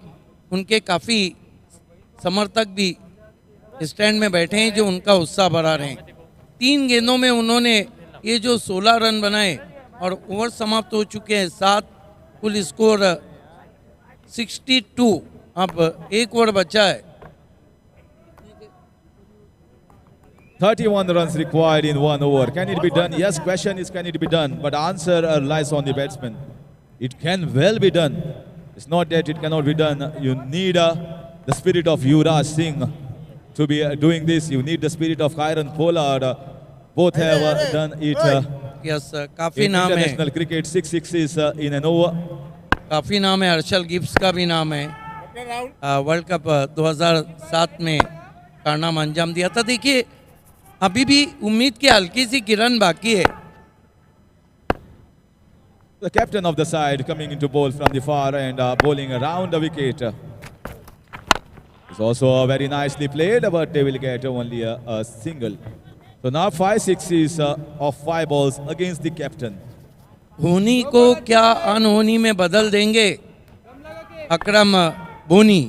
उनके काफ़ी समर्थक भी स्टैंड में बैठे हैं जो उनका उत्साह बढ़ा रहे हैं। 3 गेंदों में उन्होंने ये जो 16 रन बनाए और ओवर समाप्त हो चुके हैं 7, कुल स्कोर 62। अब 1 ओवर बचा है। 31 runs required in 1 over. Can it be done? Yes, question is can it be done? But answer lies on the batsman. It can well be done. It's not that it cannot be done. You need the spirit of Yuvraj Singh to be doing this. You need the spirit of Kieron Pollard. Both have done it yes, काफ़ी in नाम है, international cricket. 6 sixes in an over. काफ़ी नाम है। Herschelle Gibbs का भी नाम है, वर्ल्ड कप 2007 में कारनामा अंजाम दिया था। देखिए, अभी भी उम्मीद की हल्की सी किरण बाकी है। The captain of the side coming into bowl from the far and bowling around the wicket. It's also very nicely played, but they will get only a single. So now 5 sixes of 5 balls against the captain. होनी को क्या अनहोनी में बदल देंगे अकरम बोनी।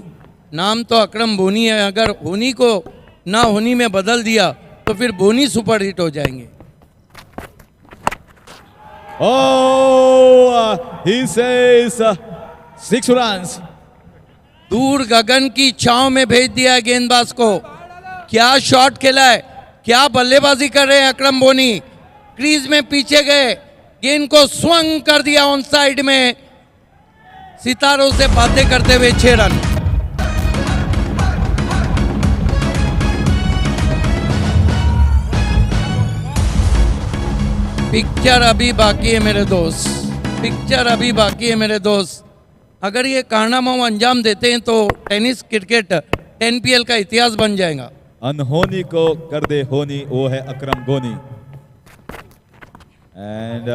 नाम तो अकरम बोनी है, अगर होनी को ना होनी में बदल दिया तो फिर बोनी सुपर हिट हो जाएंगे। Oh, he says 6 runs. दूर गगन की छांव में भेज दिया है गेंदबाज को। क्या शॉट खेला है, क्या बल्लेबाजी कर रहे हैं अकरम बोनी। क्रीज में पीछे गए, गेंद को स्वंग कर दिया ऑन साइड में, सितारों से बातें करते हुए 6 रन। पिक्चर अभी बाकी है मेरे दोस्त, पिक्चर अभी बाकी है मेरे दोस्त। अगर ये कारनामा अंजाम देते हैं तो टेनिस क्रिकेट 10PL का इतिहास बन जाएगा। अनहोनी को कर दे होनी, वो है अकरम गोनी। And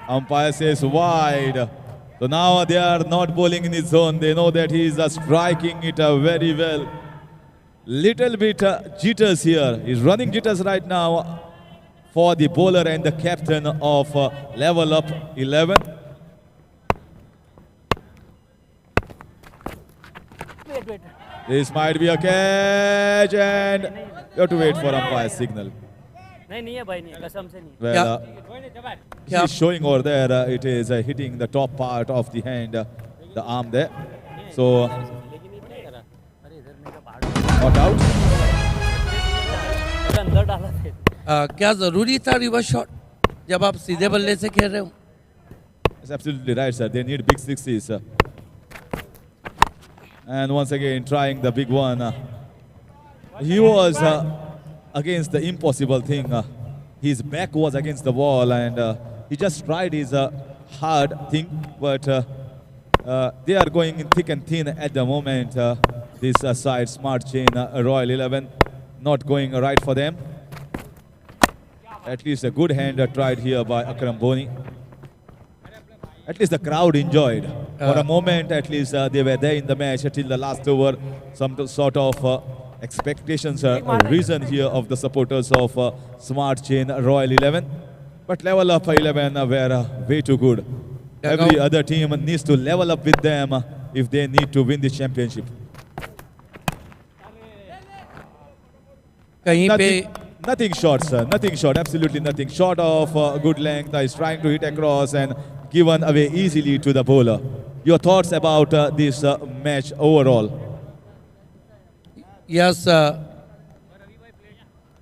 umpire says wide. So now they are not bowling in his zone. They know that he is striking it very well. Little bit jitters here. He's running jitters right now for the bowler and the captain of Level Up 11. This might be a catch and you have to wait for umpire's signal. नहीं है भाई, नहीं, कसम से नहीं। Well, he's showing over there, it is hitting the top part of the hand, the arm there. So, not out. अंदर डाला थे। क्या जरूरी था रिवर्स शॉट जब आप सीधे बल्ले से खेल रहे हो? That's absolutely right, sir. They need big sixes. And once again trying the big one. He was against the impossible thing. His back was against the wall and he just tried his hard thing, but they are going in thick and thin at the moment. This side, Smart Chain, Royal 11, not going right for them. At least a good hand tried here by Akram Boni. At least the crowd enjoyed. For a moment, at least they were there in the match till the last over. Some sort of expectations are risen here of the supporters of Smart Chain, Royal 11. But level up 11 were way too good. Every other team needs to level up with them if they need to win the championship. Nothing short, sir. Nothing short. Absolutely nothing short of good length. He's trying to hit across and given away easily to the bowler. Your thoughts about this match overall? Yes,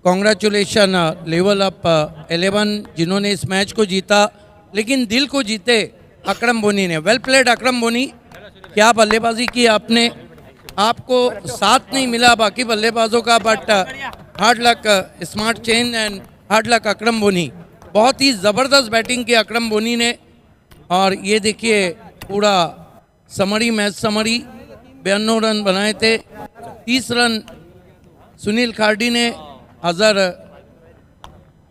congratulation level up 11 जिन्होंने इस match को जीता, लेकिन दिल को जीते अकरम बोनी ने. Well played अकरम बोनी, क्या बल्लेबाजी की आपने. आपको साथ नहीं मिला बाकी बल्लेबाजों का, but hard luck smart chain and hard luck Akram Boni. बहुत ही ज़बरदस्त बैटिंग की अकरम बोनी ने. और ये देखिए पूरा समरी मैच समरी 92 रन बनाए थे. 30 रन सुनील खार्डी ने, अजहर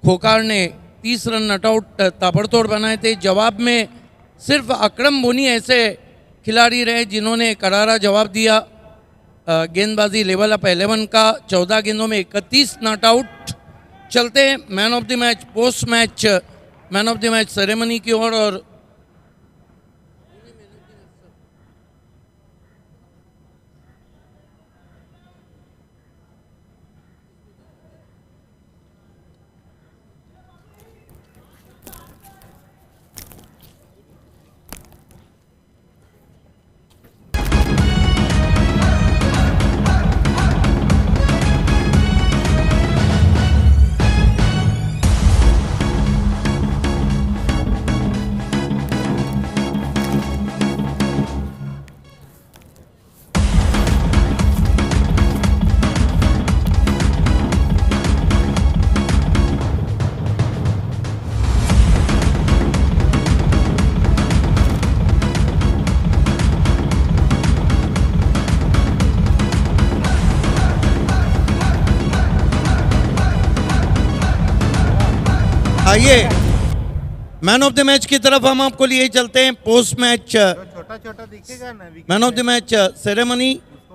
खोकार ने 30 रन नॉट आउट ताबड़तोड़ बनाए थे. जवाब में सिर्फ अकरम बोनी ऐसे खिलाड़ी रहे जिन्होंने करारा जवाब दिया. गेंदबाजी लेवल अप 11 का 14 गेंदों में 31 नॉट आउट. चलते हैं man of the match, post match man of the match ceremony की ओर. और आइए मैन ऑफ द मैच की तरफ हम आपको लिए चलते हैं. पोस्ट मैच छोटा छोटा दिखेगा ना. Man of the match ceremony.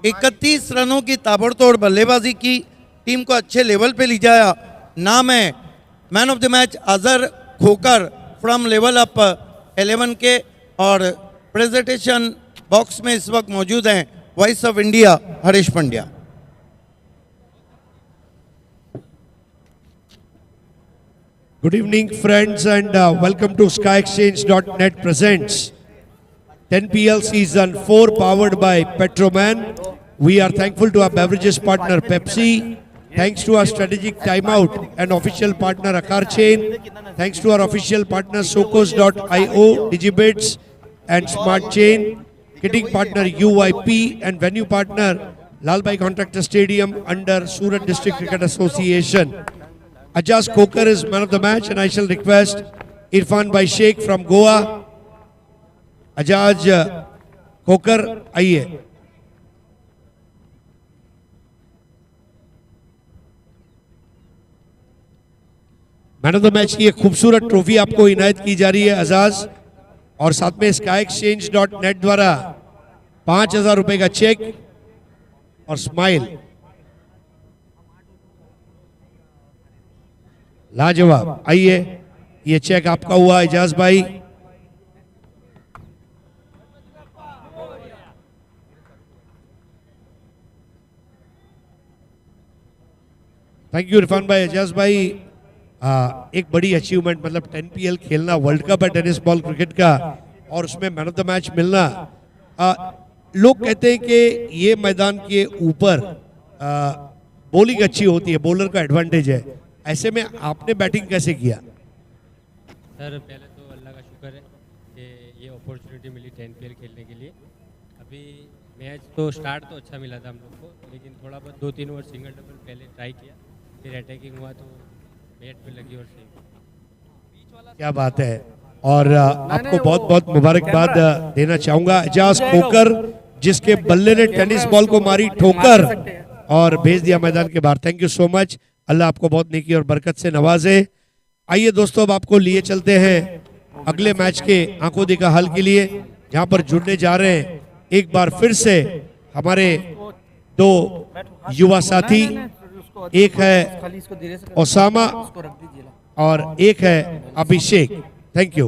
31 रनों की ताबड़तोड़ बल्लेबाजी की, टीम को अच्छे लेवल पे ले जाया. नाम है man of the match Azhar Khokhar from level up 11 के. और प्रेजेंटेशन बॉक्स में इस वक्त मौजूद हैं voice of India Harish Pandya. Good evening, friends, and welcome to SkyExchange.net presents 10PL Season 4 powered by Petroman. We are thankful to our beverages partner Pepsi. Thanks to our strategic timeout and official partner Akar Chain. Thanks to our official partner Sokos.io, Digibits and Smart Chain. Kitting partner UYP and venue partner Lalbhai Contractor Stadium under Surat District Cricket Association. Ajaz Kokar is man of the match, and I shall request Irfan Bhai Sheikh from Goa. Ajaz Kokar, आइए. Man of the match की एक खूबसूरत trophy आपको इनायत की जा रही है अजाज, और साथ में SkyExchange.net द्वारा 5,000 रुपए का चेक और स्माइल. लाजवाब. आइए, ये चेक आपका हुआ एजाज भाई. थैंक यू इरफान भाई. एजाज भाई, एक बड़ी अचीवमेंट, मतलब 10PL खेलना, वर्ल्ड कप है टेनिस बॉल क्रिकेट का, और उसमें मैन ऑफ द मैच मिलना. लोग कहते हैं कि ये मैदान के ऊपर बॉलिंग अच्छी होती है, बॉलर का एडवांटेज है. ऐसे में आपने बैटिंग कैसे किया? सर पहले तो अल्लाह का शुक्र है कि ये अपॉर्चुनिटी मिली 10PL खेलने के लिए. अभी मैच तो स्टार्ट तो अच्छा मिला था हम लोग को, लेकिन थोड़ा बहुत 2-3 ओवर सिंगल डबल पहले ट्राई किया, फिर अटैकिंग हुआ तो बैट पे लगी और सही। क्या बात है। और आपको बहुत बहुत मुबारकबाद देना चाहूंगा। एजाज खोकर जिसके बल्ले ने टेनिस बॉल को मारी ठोकर और भेज दिया मैदान के बाहर। Thank you so much. अल्लाह आपको बहुत नेकी और बरकत से नवाजे। आइए दोस्तों, अब आपको लिए चलते हैं अगले मैच के आंखों देखा हल के लिए, जहां पर जुड़ने जा रहे हैं एक बार फिर से हमारे दो युवा साथी। एक है ओसामा और एक है अभिषेक। Thank you.